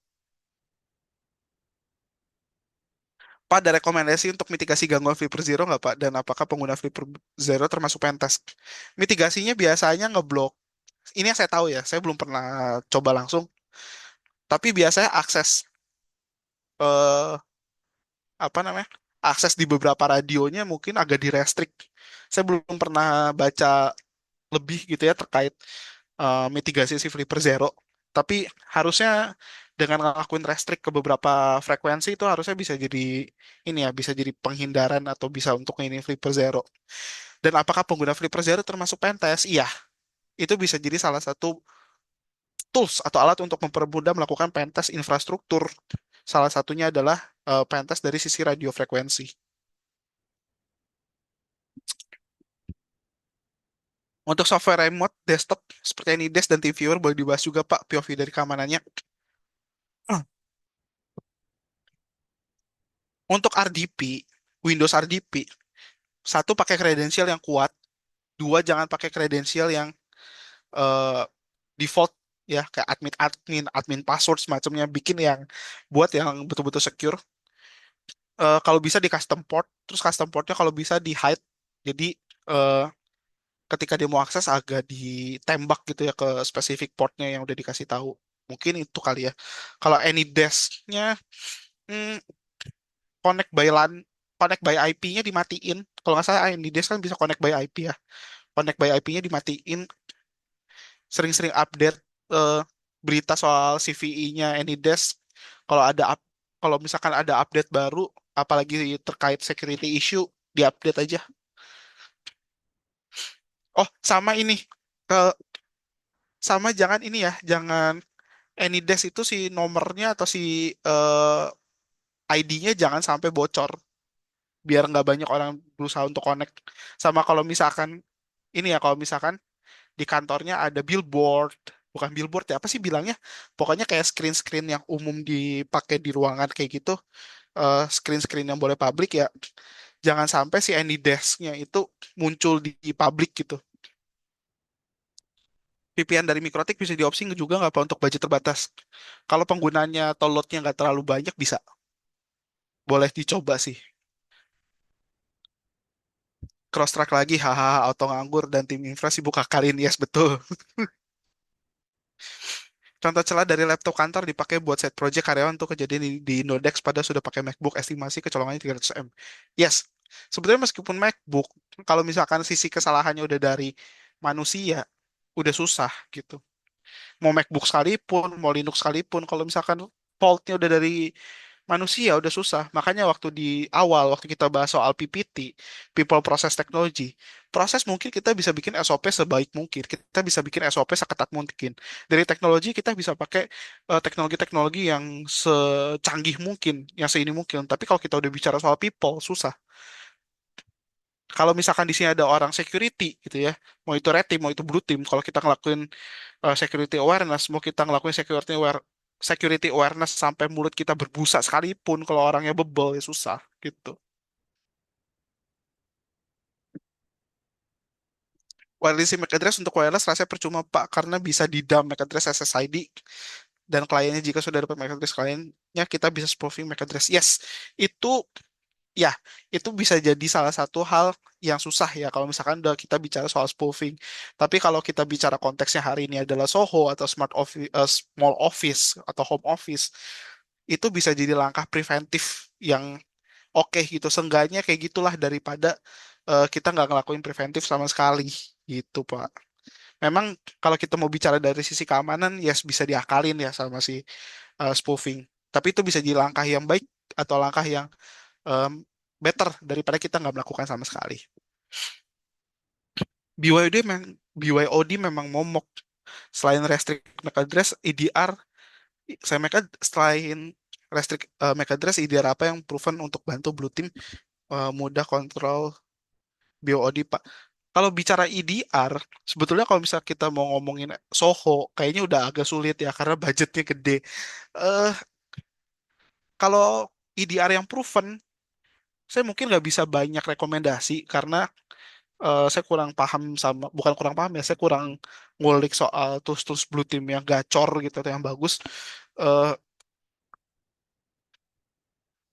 Speaker 1: Pak, ada rekomendasi untuk mitigasi gangguan Flipper Zero nggak Pak? Dan apakah pengguna Flipper Zero termasuk pentest? Mitigasinya biasanya ngeblok. Ini yang saya tahu ya, saya belum pernah coba langsung. Tapi biasanya akses eh, apa namanya? Akses di beberapa radionya mungkin agak direstrict. Saya belum pernah baca lebih gitu ya terkait mitigasi si Flipper Zero. Tapi harusnya dengan ngelakuin restrict ke beberapa frekuensi itu harusnya bisa jadi ini ya, bisa jadi penghindaran atau bisa untuk ini Flipper Zero. Dan apakah pengguna Flipper Zero termasuk pentest? Iya, itu bisa jadi salah satu tools atau alat untuk mempermudah melakukan pentest infrastruktur. Salah satunya adalah pentest dari sisi radio frekuensi. Untuk software remote desktop seperti AnyDesk dan TeamViewer boleh dibahas juga Pak POV dari keamanannya. Untuk RDP, Windows RDP, satu pakai kredensial yang kuat, dua jangan pakai kredensial yang eh, default ya kayak admin password semacamnya, bikin yang buat yang betul-betul secure. Kalau bisa di custom port, terus custom portnya kalau bisa di hide, jadi eh, ketika dia mau akses agak ditembak gitu ya ke spesifik portnya yang udah dikasih tahu. Mungkin itu kali ya. Kalau AnyDesk-nya hmm, connect by LAN, connect by IP-nya dimatiin. Kalau nggak salah AnyDesk kan bisa connect by IP ya. Connect by IP-nya dimatiin. Sering-sering update eh, berita soal CVE-nya AnyDesk. Kalau ada kalau misalkan ada update baru, apalagi terkait security issue, diupdate aja. Oh, sama ini. Ke sama jangan ini ya, jangan AnyDesk itu si nomornya atau si ID-nya jangan sampai bocor biar nggak banyak orang berusaha untuk connect. Sama kalau misalkan ini ya, kalau misalkan di kantornya ada billboard, bukan billboard ya, apa sih bilangnya? Pokoknya kayak screen-screen yang umum dipakai di ruangan kayak gitu, screen-screen yang boleh publik ya, jangan sampai si AnyDesk-nya itu muncul di publik gitu. VPN dari Mikrotik bisa diopsi juga nggak apa untuk budget terbatas. Kalau penggunanya atau loadnya nggak terlalu banyak bisa, boleh dicoba sih. Cross track lagi, hahaha, auto nganggur dan tim infra sibuk akalin, yes betul. Contoh celah dari laptop kantor dipakai buat set project karyawan untuk kejadian di Indodex pada sudah pakai MacBook estimasi kecolongannya 300 M. Yes, sebetulnya meskipun MacBook, kalau misalkan sisi kesalahannya udah dari manusia, udah susah gitu. Mau MacBook sekalipun, mau Linux sekalipun, kalau misalkan faultnya udah dari manusia udah susah. Makanya waktu di awal, waktu kita bahas soal PPT, People Process Technology, proses mungkin kita bisa bikin SOP sebaik mungkin. Kita bisa bikin SOP seketat mungkin. Dari teknologi kita bisa pakai teknologi-teknologi yang secanggih mungkin, yang seini mungkin. Tapi kalau kita udah bicara soal people, susah. Kalau misalkan di sini ada orang security gitu ya, mau itu red team, mau itu blue team, kalau kita ngelakuin security awareness, mau kita ngelakuin security awareness sampai mulut kita berbusa sekalipun, kalau orangnya bebel ya susah gitu. Wireless MAC address untuk wireless rasanya percuma Pak karena bisa di dump MAC address SSID dan kliennya jika sudah dapat MAC address kliennya kita bisa spoofing MAC address. Yes, itu ya, itu bisa jadi salah satu hal yang susah ya kalau misalkan udah kita bicara soal spoofing. Tapi kalau kita bicara konteksnya hari ini adalah Soho atau small office atau home office, itu bisa jadi langkah preventif yang oke gitu. Seenggaknya kayak gitulah daripada kita nggak ngelakuin preventif sama sekali gitu, Pak. Memang kalau kita mau bicara dari sisi keamanan, yes bisa diakalin ya sama si spoofing. Tapi itu bisa jadi langkah yang baik atau langkah yang em, better daripada kita nggak melakukan sama sekali. BYOD memang BYOD memang momok. Selain restrict MAC address, EDR, selain restrict MAC address, EDR apa yang proven untuk bantu Blue Team mudah kontrol BYOD, Pak? Kalau bicara EDR, sebetulnya kalau misalnya kita mau ngomongin Soho, kayaknya udah agak sulit ya karena budgetnya gede. Eh, kalau EDR yang proven, saya mungkin nggak bisa banyak rekomendasi karena saya kurang paham sama, bukan kurang paham ya, saya kurang ngulik soal tools-tools Blue Team yang gacor gitu atau yang bagus. Eh,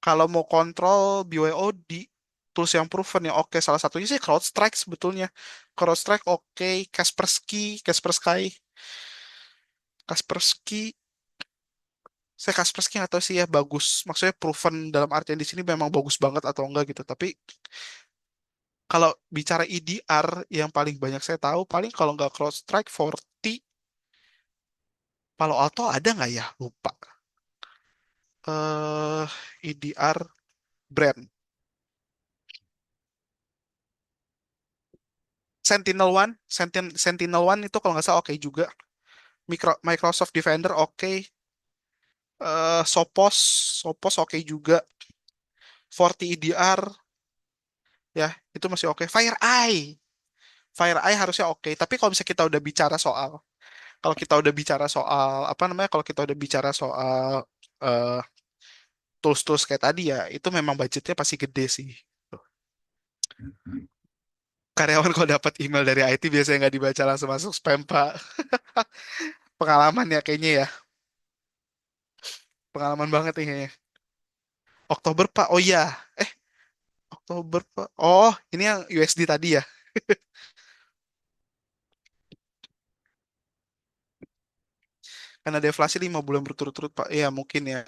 Speaker 1: kalau mau kontrol BYOD, tools yang proven ya oke. Salah satunya sih CrowdStrike sebetulnya. CrowdStrike oke, Kaspersky, saya Kaspersky nggak tahu sih ya bagus. Maksudnya proven dalam artian di sini memang bagus banget atau enggak gitu. Tapi kalau bicara EDR yang paling banyak saya tahu, paling kalau nggak CrowdStrike, Forti, Palo Alto ada nggak ya? Lupa. EDR brand. Sentinel One itu kalau nggak salah oke juga. Microsoft Defender oke. Sophos, Sophos oke juga. Forti EDR ya itu masih oke. FireEye harusnya oke. Tapi kalau misalnya kita udah bicara soal, kalau kita udah bicara soal apa namanya? Kalau kita udah bicara soal eh, tools-tools kayak tadi ya, itu memang budgetnya pasti gede sih. Karyawan kalau dapat email dari IT biasanya nggak dibaca langsung masuk spam, Pak. Pengalaman ya kayaknya ya. Pengalaman banget nih kayaknya. Oktober, Pak. Oh iya. Eh, Oktober, Pak. Oh, ini yang USD tadi ya. Karena deflasi 5 bulan berturut-turut, Pak. Iya, mungkin ya.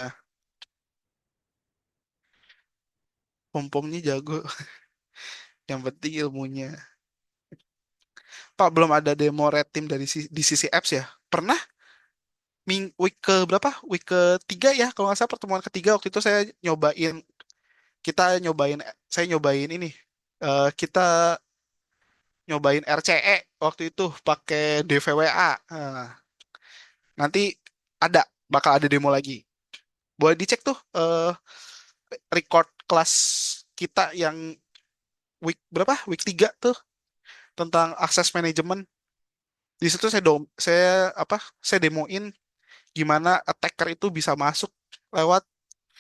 Speaker 1: Pom-pomnya jago. Yang penting ilmunya. Pak, belum ada demo red team di sisi apps ya. Pernah week ke berapa? Week ketiga ya. Kalau nggak salah pertemuan ketiga waktu itu kita nyobain, saya nyobain ini. Kita nyobain RCE waktu itu pakai DVWA. Nanti bakal ada demo lagi. Boleh dicek tuh record kelas kita yang week berapa? Week 3 tuh tentang akses manajemen. Di situ saya demoin gimana attacker itu bisa masuk lewat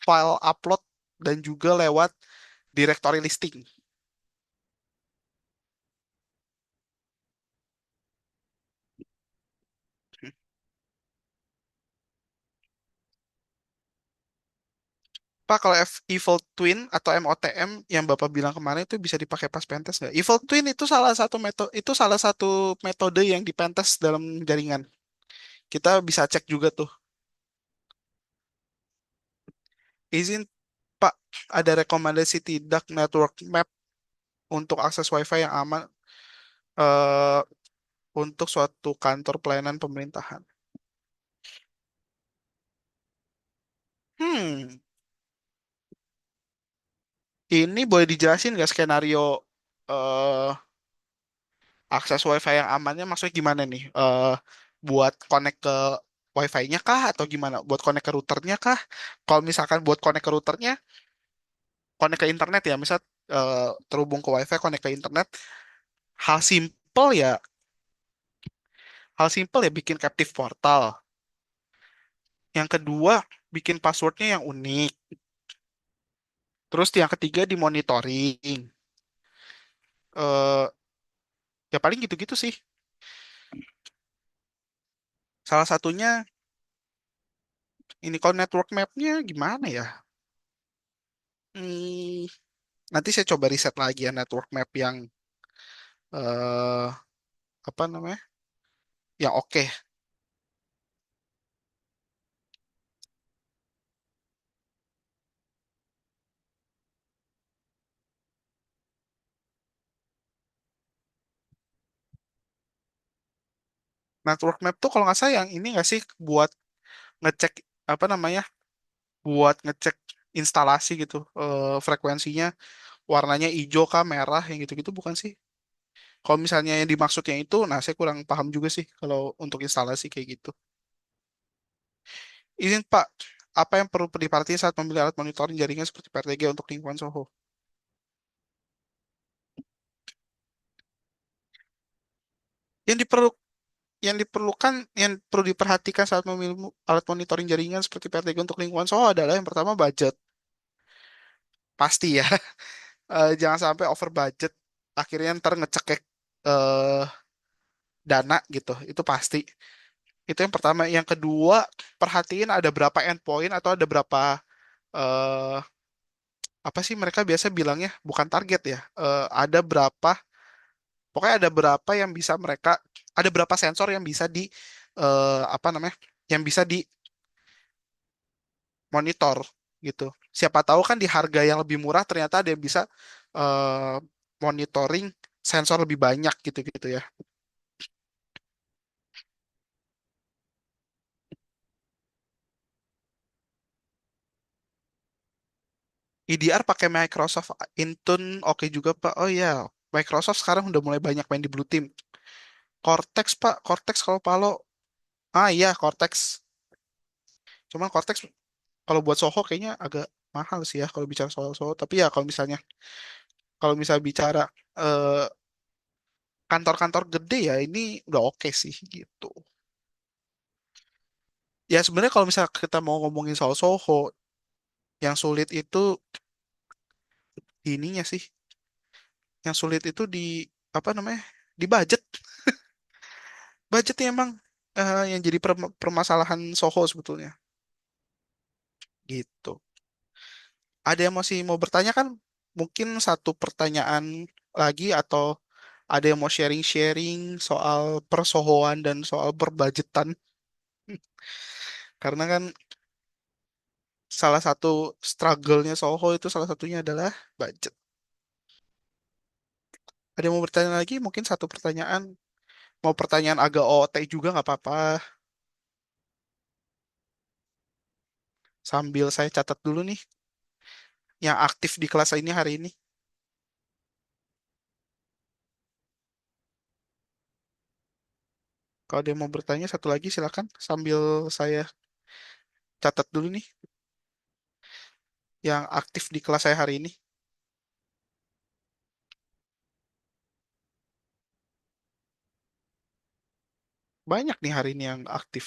Speaker 1: file upload dan juga lewat directory listing. Pak, kalau Evil Twin atau MOTM yang Bapak bilang kemarin itu bisa dipakai pas pentest nggak? Evil Twin itu salah satu metode yang di pentest dalam jaringan. Kita bisa cek juga tuh. Izin Pak, ada rekomendasi tidak network map untuk akses WiFi yang aman eh, untuk suatu kantor pelayanan pemerintahan. Hmm, ini boleh dijelasin nggak skenario eh, akses WiFi yang amannya? Maksudnya gimana nih? Buat connect ke WiFi-nya kah atau gimana? Buat connect ke routernya kah? Kalau misalkan buat connect ke routernya, connect ke internet ya, misal terhubung ke WiFi, connect ke internet. Hal simple ya, hal simple ya bikin captive portal. Yang kedua, bikin passwordnya yang unik. Terus yang ketiga di monitoring. Eh, ya paling gitu-gitu sih. Salah satunya ini kalau network mapnya gimana ya? Hmm, nanti saya coba riset lagi ya network map yang eh apa namanya? Yang oke. Network map tuh kalau nggak salah yang ini nggak sih buat ngecek apa namanya? Buat ngecek instalasi gitu. Frekuensinya warnanya hijau kah merah yang gitu-gitu bukan sih? Kalau misalnya yang dimaksudnya itu, nah saya kurang paham juga sih kalau untuk instalasi kayak gitu. Izin Pak, apa yang perlu diperhatikan saat memilih alat monitoring jaringan seperti PRTG untuk lingkungan Soho? Yang diperlu yang diperlukan yang perlu diperhatikan saat memilih alat monitoring jaringan seperti PRTG untuk lingkungan Soho adalah yang pertama budget. Pasti ya. Jangan sampai over budget akhirnya ntar ngecekek eh, dana gitu. Itu pasti. Itu yang pertama. Yang kedua, perhatiin ada berapa endpoint atau ada berapa eh, apa sih mereka biasa bilangnya bukan target ya. Ada berapa pokoknya ada berapa yang bisa mereka ada berapa sensor yang bisa di apa namanya yang bisa dimonitor gitu. Siapa tahu kan di harga yang lebih murah ternyata ada yang bisa eh, monitoring sensor lebih banyak gitu-gitu ya. EDR pakai Microsoft Intune oke juga Pak. Oh iya, Microsoft sekarang udah mulai banyak main di Blue Team. Cortex Pak, Cortex kalau Palo. Ah iya, Cortex. Cuman Cortex kalau buat Soho kayaknya agak mahal sih ya kalau bicara soal Soho. Tapi ya kalau misalnya bicara eh, kantor-kantor gede ya ini udah oke sih gitu. Ya sebenarnya kalau misalnya kita mau ngomongin soal Soho, yang sulit itu di ininya sih. Yang sulit itu di apa namanya? Di budget. Budgetnya emang yang jadi permasalahan Soho sebetulnya. Gitu. Ada yang masih mau bertanya kan? Mungkin satu pertanyaan lagi atau ada yang mau sharing-sharing soal persohoan dan soal perbudgetan. Karena kan salah satu struggle-nya Soho itu salah satunya adalah budget. Ada yang mau bertanya lagi? Mungkin satu pertanyaan. Mau pertanyaan agak OOT juga nggak apa-apa. Sambil saya catat dulu nih yang aktif di kelas ini hari ini. Kalau ada yang mau bertanya satu lagi silakan sambil saya catat dulu nih yang aktif di kelas saya hari ini. Banyak nih hari ini yang aktif.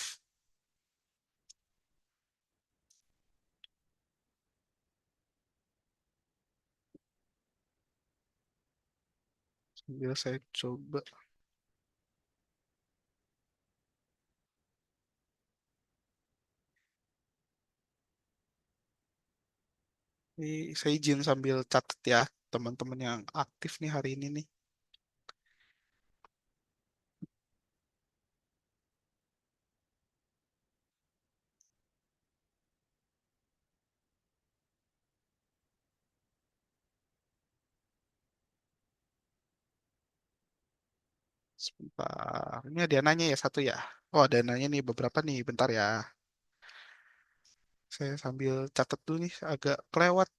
Speaker 1: Sambil saya coba. Ini saya izin sambil catat ya teman-teman yang aktif nih hari ini nih. Sebentar. Ini ada yang nanya ya satu ya. Oh ada yang nanya nih beberapa nih. Bentar ya. Saya sambil catat dulu nih. Agak kelewat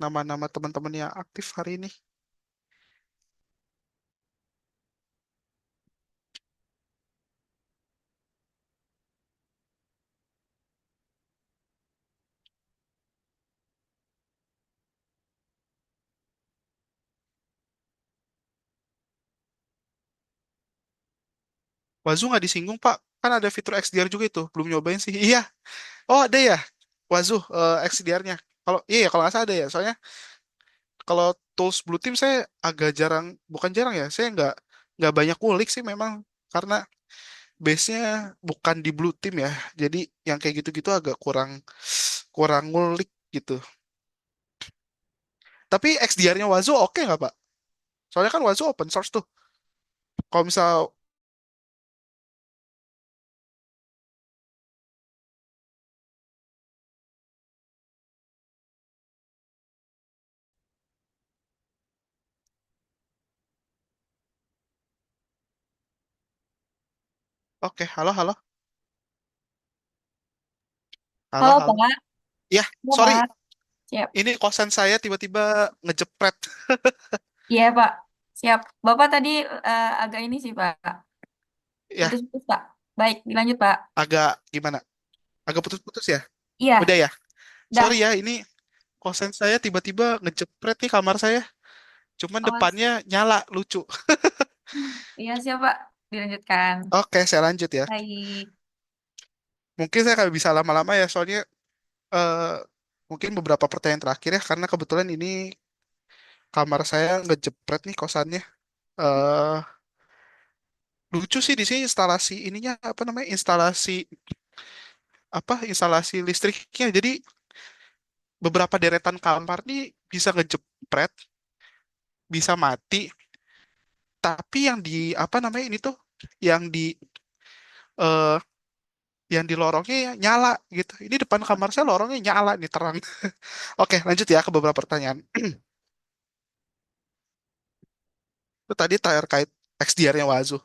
Speaker 1: nama-nama teman-teman yang aktif hari ini. Wazu nggak disinggung, Pak. Kan ada fitur XDR juga itu. Belum nyobain sih. Iya. Oh, ada ya. Wazu XDR-nya. Kalau iya ya, kalau nggak salah ada ya. Soalnya kalau tools Blue Team saya agak jarang, bukan jarang ya. Saya nggak banyak ngulik sih memang karena base-nya bukan di Blue Team ya. Jadi yang kayak gitu-gitu agak kurang kurang ngulik gitu. Tapi XDR-nya Wazu oke nggak, Pak? Soalnya kan Wazu open source tuh. Kalau misal oke, halo halo. Halo
Speaker 3: Halo
Speaker 1: halo.
Speaker 3: Pak,
Speaker 1: Ya,
Speaker 3: iya
Speaker 1: sorry.
Speaker 3: Pak, siap.
Speaker 1: Ini kosan saya tiba-tiba ngejepret.
Speaker 3: Iya Pak, siap. Bapak tadi agak ini sih Pak,
Speaker 1: Ya,
Speaker 3: putus-putus Pak. Baik, dilanjut Pak.
Speaker 1: agak gimana? Agak putus-putus ya? Udah
Speaker 3: Iya,
Speaker 1: ya? Sorry
Speaker 3: dah.
Speaker 1: ya, ini kosan saya tiba-tiba ngejepret nih kamar saya. Cuman
Speaker 3: Awas.
Speaker 1: depannya nyala, lucu.
Speaker 3: Iya siap Pak, dilanjutkan.
Speaker 1: Oke, saya lanjut ya.
Speaker 3: Baik.
Speaker 1: Mungkin saya nggak bisa lama-lama ya, soalnya eh, mungkin beberapa pertanyaan terakhir ya, karena kebetulan ini kamar saya ngejepret nih kosannya. eh Lucu sih di sini instalasi ininya apa namanya? Instalasi listriknya. Jadi beberapa deretan kamar nih bisa ngejepret, bisa mati, tapi yang di apa namanya ini tuh yang di eh yang di lorongnya ya nyala gitu. Ini depan kamar saya lorongnya nyala nih terang. Oke, lanjut ya ke beberapa pertanyaan. Itu tadi terkait XDR-nya Wazu.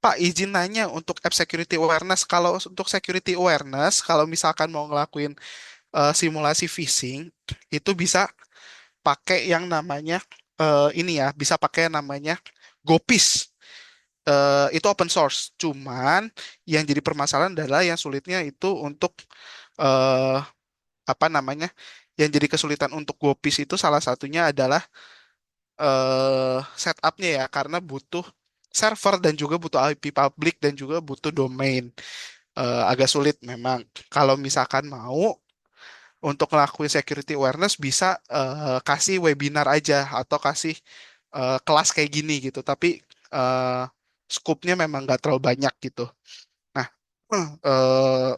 Speaker 1: Pak, izin nanya untuk app security awareness. Kalau untuk security awareness, kalau misalkan mau ngelakuin simulasi phishing, itu bisa pakai yang namanya ini ya, bisa pakai yang namanya Gopis. Itu open source. Cuman yang jadi permasalahan adalah yang sulitnya itu untuk eh, apa namanya? Yang jadi kesulitan untuk Gopis itu salah satunya adalah setupnya ya, karena butuh server dan juga butuh IP public dan juga butuh domain. Agak sulit memang. Kalau misalkan mau untuk ngelakuin security awareness bisa kasih webinar aja atau kasih kelas kayak gini gitu. Tapi eh, scope-nya memang nggak terlalu banyak gitu. Nah, eh,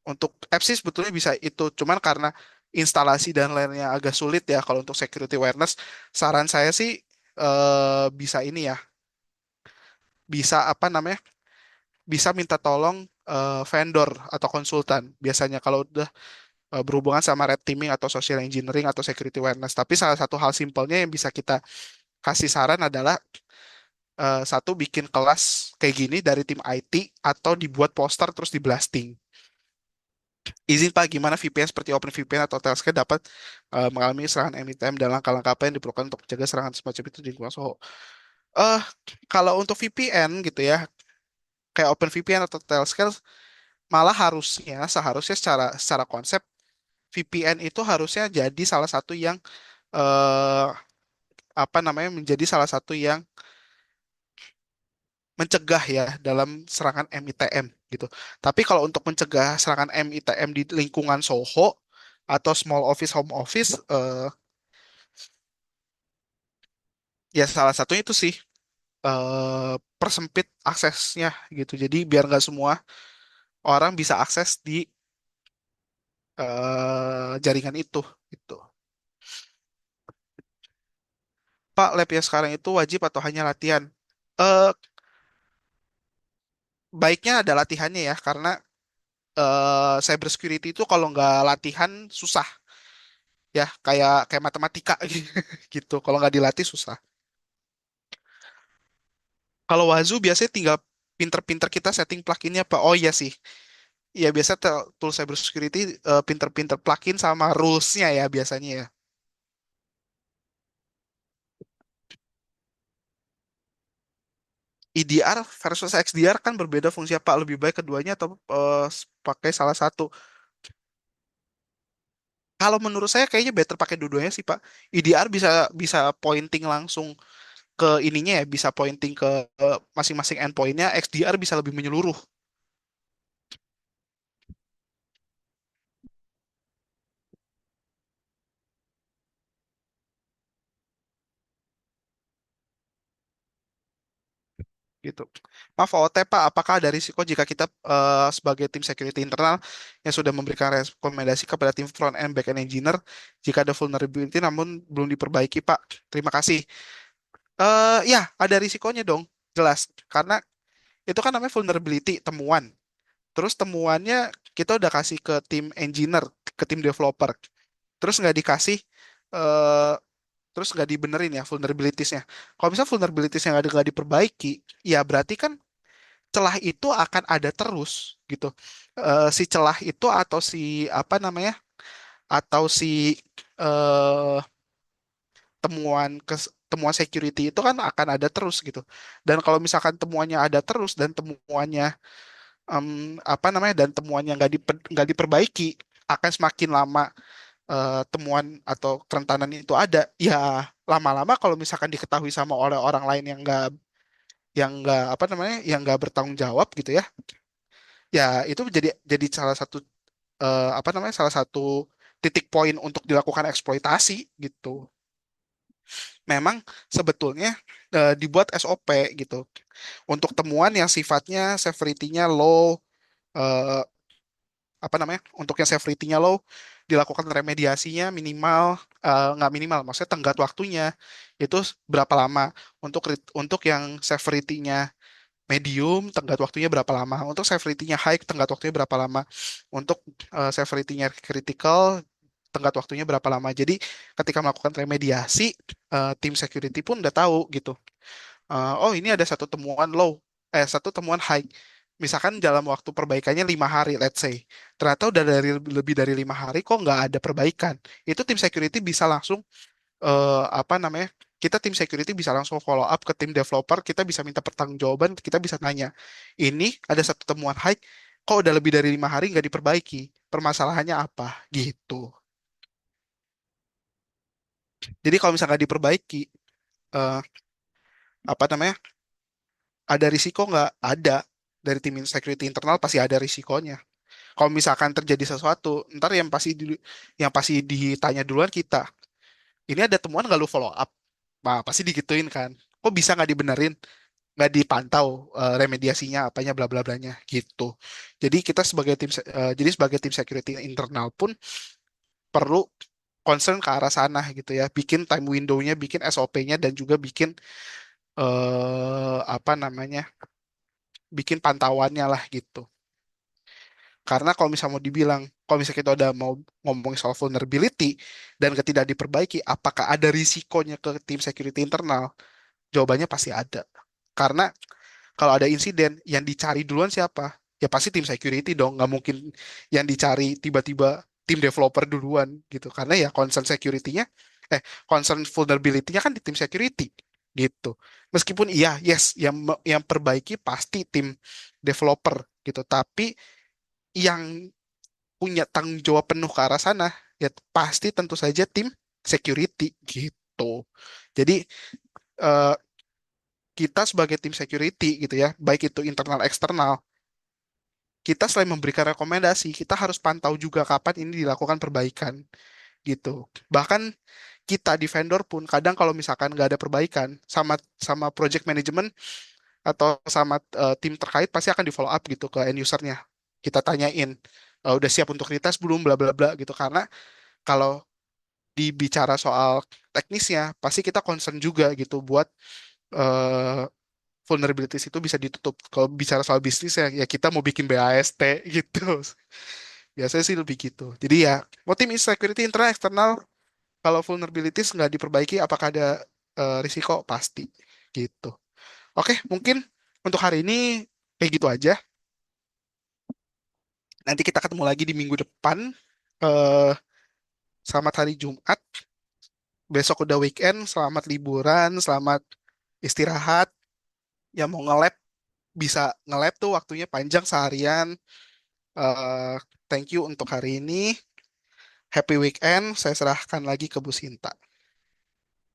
Speaker 1: untuk apps sih sebetulnya bisa itu. Cuman karena instalasi dan lainnya agak sulit ya kalau untuk security awareness, saran saya sih bisa ini ya, bisa apa namanya? Bisa minta tolong vendor atau konsultan. Biasanya kalau udah berhubungan sama red teaming atau social engineering atau security awareness. Tapi salah satu hal simpelnya yang bisa kita kasih saran adalah satu bikin kelas kayak gini dari tim IT atau dibuat poster terus di blasting. Izin Pak, gimana VPN seperti OpenVPN atau Telscan dapat mengalami serangan anytime dan langkah-langkah apa yang diperlukan untuk mencegah serangan semacam itu di lingkungan Soho? Eh, Kalau untuk VPN gitu ya, kayak OpenVPN atau Telscan, malah seharusnya secara secara konsep VPN itu harusnya jadi salah satu yang eh, apa namanya menjadi salah satu yang mencegah ya dalam serangan MITM gitu. Tapi kalau untuk mencegah serangan MITM di lingkungan Soho atau small office home office ya salah satunya itu sih persempit aksesnya gitu. Jadi biar nggak semua orang bisa akses di jaringan itu gitu. Pak, lab yang sekarang itu wajib atau hanya latihan? Eh Baiknya ada latihannya ya karena cyber security itu kalau nggak latihan susah ya kayak kayak matematika gitu. Kalau nggak dilatih susah. Kalau Wazoo biasanya tinggal pinter-pinter kita setting pluginnya apa? Oh iya sih. Ya biasa tool cyber security pinter-pinter plugin sama rules-nya ya biasanya ya. EDR versus XDR kan berbeda fungsi apa? Lebih baik keduanya atau pakai salah satu? Kalau menurut saya kayaknya better pakai dua-duanya sih Pak. EDR bisa bisa pointing langsung ke ininya ya, bisa pointing ke masing-masing endpointnya, XDR bisa lebih menyeluruh gitu. Maaf OT Pak, apakah ada risiko jika kita sebagai tim security internal yang sudah memberikan rekomendasi kepada tim front end back end engineer jika ada vulnerability namun belum diperbaiki Pak? Terima kasih. Ya, ada risikonya dong, jelas. Karena itu kan namanya vulnerability, temuan. Terus temuannya kita udah kasih ke tim engineer, ke tim developer. Terus nggak dikasih, eh terus nggak dibenerin ya vulnerabilitiesnya. Kalau misalnya vulnerabilitiesnya nggak diperbaiki, ya berarti kan celah itu akan ada terus gitu. Si celah itu atau si apa namanya, atau si eh, temuan security itu kan akan ada terus gitu. Dan kalau misalkan temuannya ada terus dan temuannya apa namanya, dan temuannya nggak diperbaiki, akan semakin lama temuan atau kerentanan itu ada. Ya lama-lama kalau misalkan diketahui sama oleh orang lain yang nggak apa namanya, yang nggak bertanggung jawab gitu ya, ya itu jadi salah satu apa namanya, salah satu titik poin untuk dilakukan eksploitasi gitu. Memang sebetulnya dibuat SOP gitu untuk temuan yang sifatnya severity-nya low, eh, apa namanya, untuk yang severity-nya low dilakukan remediasinya minimal, nggak minimal maksudnya tenggat waktunya itu berapa lama, untuk yang severity-nya medium tenggat waktunya berapa lama, untuk severity-nya high tenggat waktunya berapa lama, untuk severity-nya critical tenggat waktunya berapa lama. Jadi ketika melakukan remediasi, tim security pun udah tahu gitu. Oh ini ada satu temuan low, satu temuan high. Misalkan dalam waktu perbaikannya 5 hari, let's say. Ternyata udah lebih dari 5 hari kok nggak ada perbaikan. Itu tim security bisa langsung apa namanya? Kita tim security bisa langsung follow up ke tim developer. Kita bisa minta pertanggungjawaban. Kita bisa nanya, ini ada satu temuan high, kok udah lebih dari 5 hari nggak diperbaiki? Permasalahannya apa? Gitu. Jadi kalau misalnya nggak diperbaiki, eh, apa namanya? Ada risiko nggak? Ada. Dari tim security internal pasti ada risikonya. Kalau misalkan terjadi sesuatu, ntar yang pasti ditanya duluan kita. Ini ada temuan nggak lu follow up? Nah, pasti digituin kan. Kok bisa nggak dibenerin? Nggak dipantau remediasinya, apanya, bla bla blanya gitu. Jadi kita jadi sebagai tim security internal pun perlu concern ke arah sana gitu ya. Bikin time window-nya, bikin SOP-nya, dan juga bikin apa namanya, bikin pantauannya lah gitu. Karena kalau misalnya mau dibilang, kalau misalnya kita udah mau ngomong soal vulnerability dan tidak diperbaiki, apakah ada risikonya ke tim security internal? Jawabannya pasti ada. Karena kalau ada insiden, yang dicari duluan siapa? Ya pasti tim security dong. Nggak mungkin yang dicari tiba-tiba tim developer duluan gitu. Karena ya concern security-nya, concern vulnerability-nya kan di tim security gitu. Meskipun iya, yes, yang perbaiki pasti tim developer gitu. Tapi yang punya tanggung jawab penuh ke arah sana, ya pasti tentu saja tim security gitu. Jadi eh, kita sebagai tim security gitu ya, baik itu internal eksternal, kita selain memberikan rekomendasi, kita harus pantau juga kapan ini dilakukan perbaikan gitu. Bahkan kita di vendor pun kadang kalau misalkan nggak ada perbaikan, sama sama project management atau sama tim terkait pasti akan di follow up gitu ke end usernya. Kita tanyain, udah siap untuk retest belum, bla bla bla gitu. Karena kalau dibicara soal teknisnya, pasti kita concern juga gitu buat eh, vulnerabilities itu bisa ditutup. Kalau bicara soal bisnis ya, ya kita mau bikin BAST gitu. Biasanya sih lebih gitu. Jadi ya, mau tim insecurity internal eksternal, kalau vulnerabilities nggak diperbaiki, apakah ada risiko? Pasti gitu. Oke, mungkin untuk hari ini kayak gitu aja. Nanti kita ketemu lagi di minggu depan. Eh, Selamat hari Jumat. Besok udah weekend. Selamat liburan. Selamat istirahat. Yang mau nge-lab bisa nge-lab tuh waktunya panjang seharian. Eh, Thank you untuk hari ini. Happy weekend. Saya serahkan lagi ke Bu Sinta.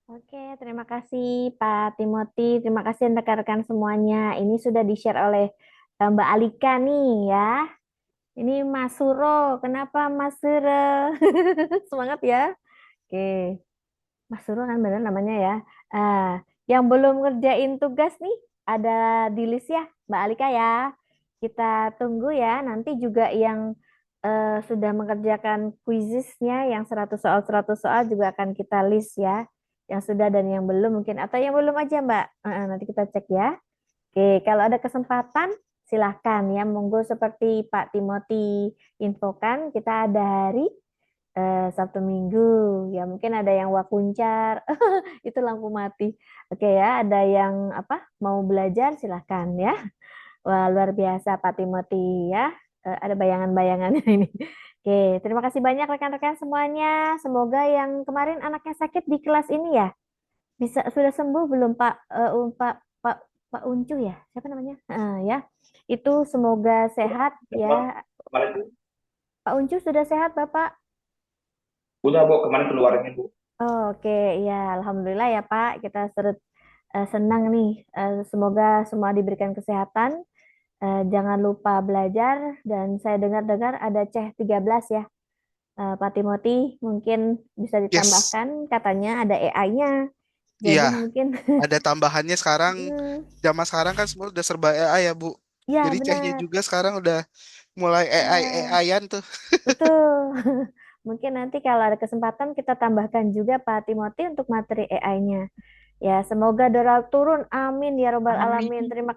Speaker 2: Oke, terima kasih Pak Timothy, terima kasih rekan-rekan semuanya. Ini sudah di-share oleh Mbak Alika nih ya. Ini Mas Suro, kenapa Mas Suro? Semangat ya. Oke, Mas Suro kan benar namanya ya. Ah, yang belum ngerjain tugas nih ada di list ya, Mbak Alika ya. Kita tunggu ya. Nanti juga yang sudah mengerjakan kuisisnya yang 100 soal juga akan kita list ya. Yang sudah dan yang belum mungkin atau yang belum aja Mbak. Nanti kita cek ya. Oke, kalau ada kesempatan silahkan ya. Monggo seperti Pak Timothy infokan kita ada hari Sabtu Minggu ya mungkin ada yang wakuncar itu lampu mati. Oke ya, ada yang apa mau belajar silahkan ya. Wah, luar biasa Pak Timothy ya. Ada bayangan-bayangannya ini. Oke, terima kasih banyak rekan-rekan semuanya. Semoga yang kemarin anaknya sakit di kelas ini ya bisa sudah sembuh belum Pak Pak Pak Pak Uncu ya? Siapa namanya? Ya. Itu semoga sehat ya.
Speaker 4: Kemarin Bu,
Speaker 2: Pak Uncu sudah sehat Bapak?
Speaker 4: udah Bu, kemarin keluarin Bu.
Speaker 2: Oh, oke, ya, alhamdulillah ya Pak. Kita senang nih. Semoga semua diberikan kesehatan. Jangan lupa belajar. Dan saya dengar-dengar ada C13 ya. Pak Timothy mungkin bisa
Speaker 1: Yes,
Speaker 2: ditambahkan. Katanya ada AI-nya.
Speaker 1: iya,
Speaker 2: Jadi mungkin,
Speaker 1: ada tambahannya sekarang.
Speaker 2: hmm,
Speaker 1: Zaman sekarang kan semua udah serba AI ya, Bu.
Speaker 2: ya
Speaker 1: Jadi C-nya
Speaker 2: benar.
Speaker 1: juga sekarang udah mulai
Speaker 2: Ya,
Speaker 1: AI-an tuh.
Speaker 2: betul. Mungkin nanti kalau ada kesempatan kita tambahkan juga Pak Timothy untuk materi AI-nya. Ya, semoga doa turun. Amin ya robbal alamin.
Speaker 3: Amin.
Speaker 2: Terima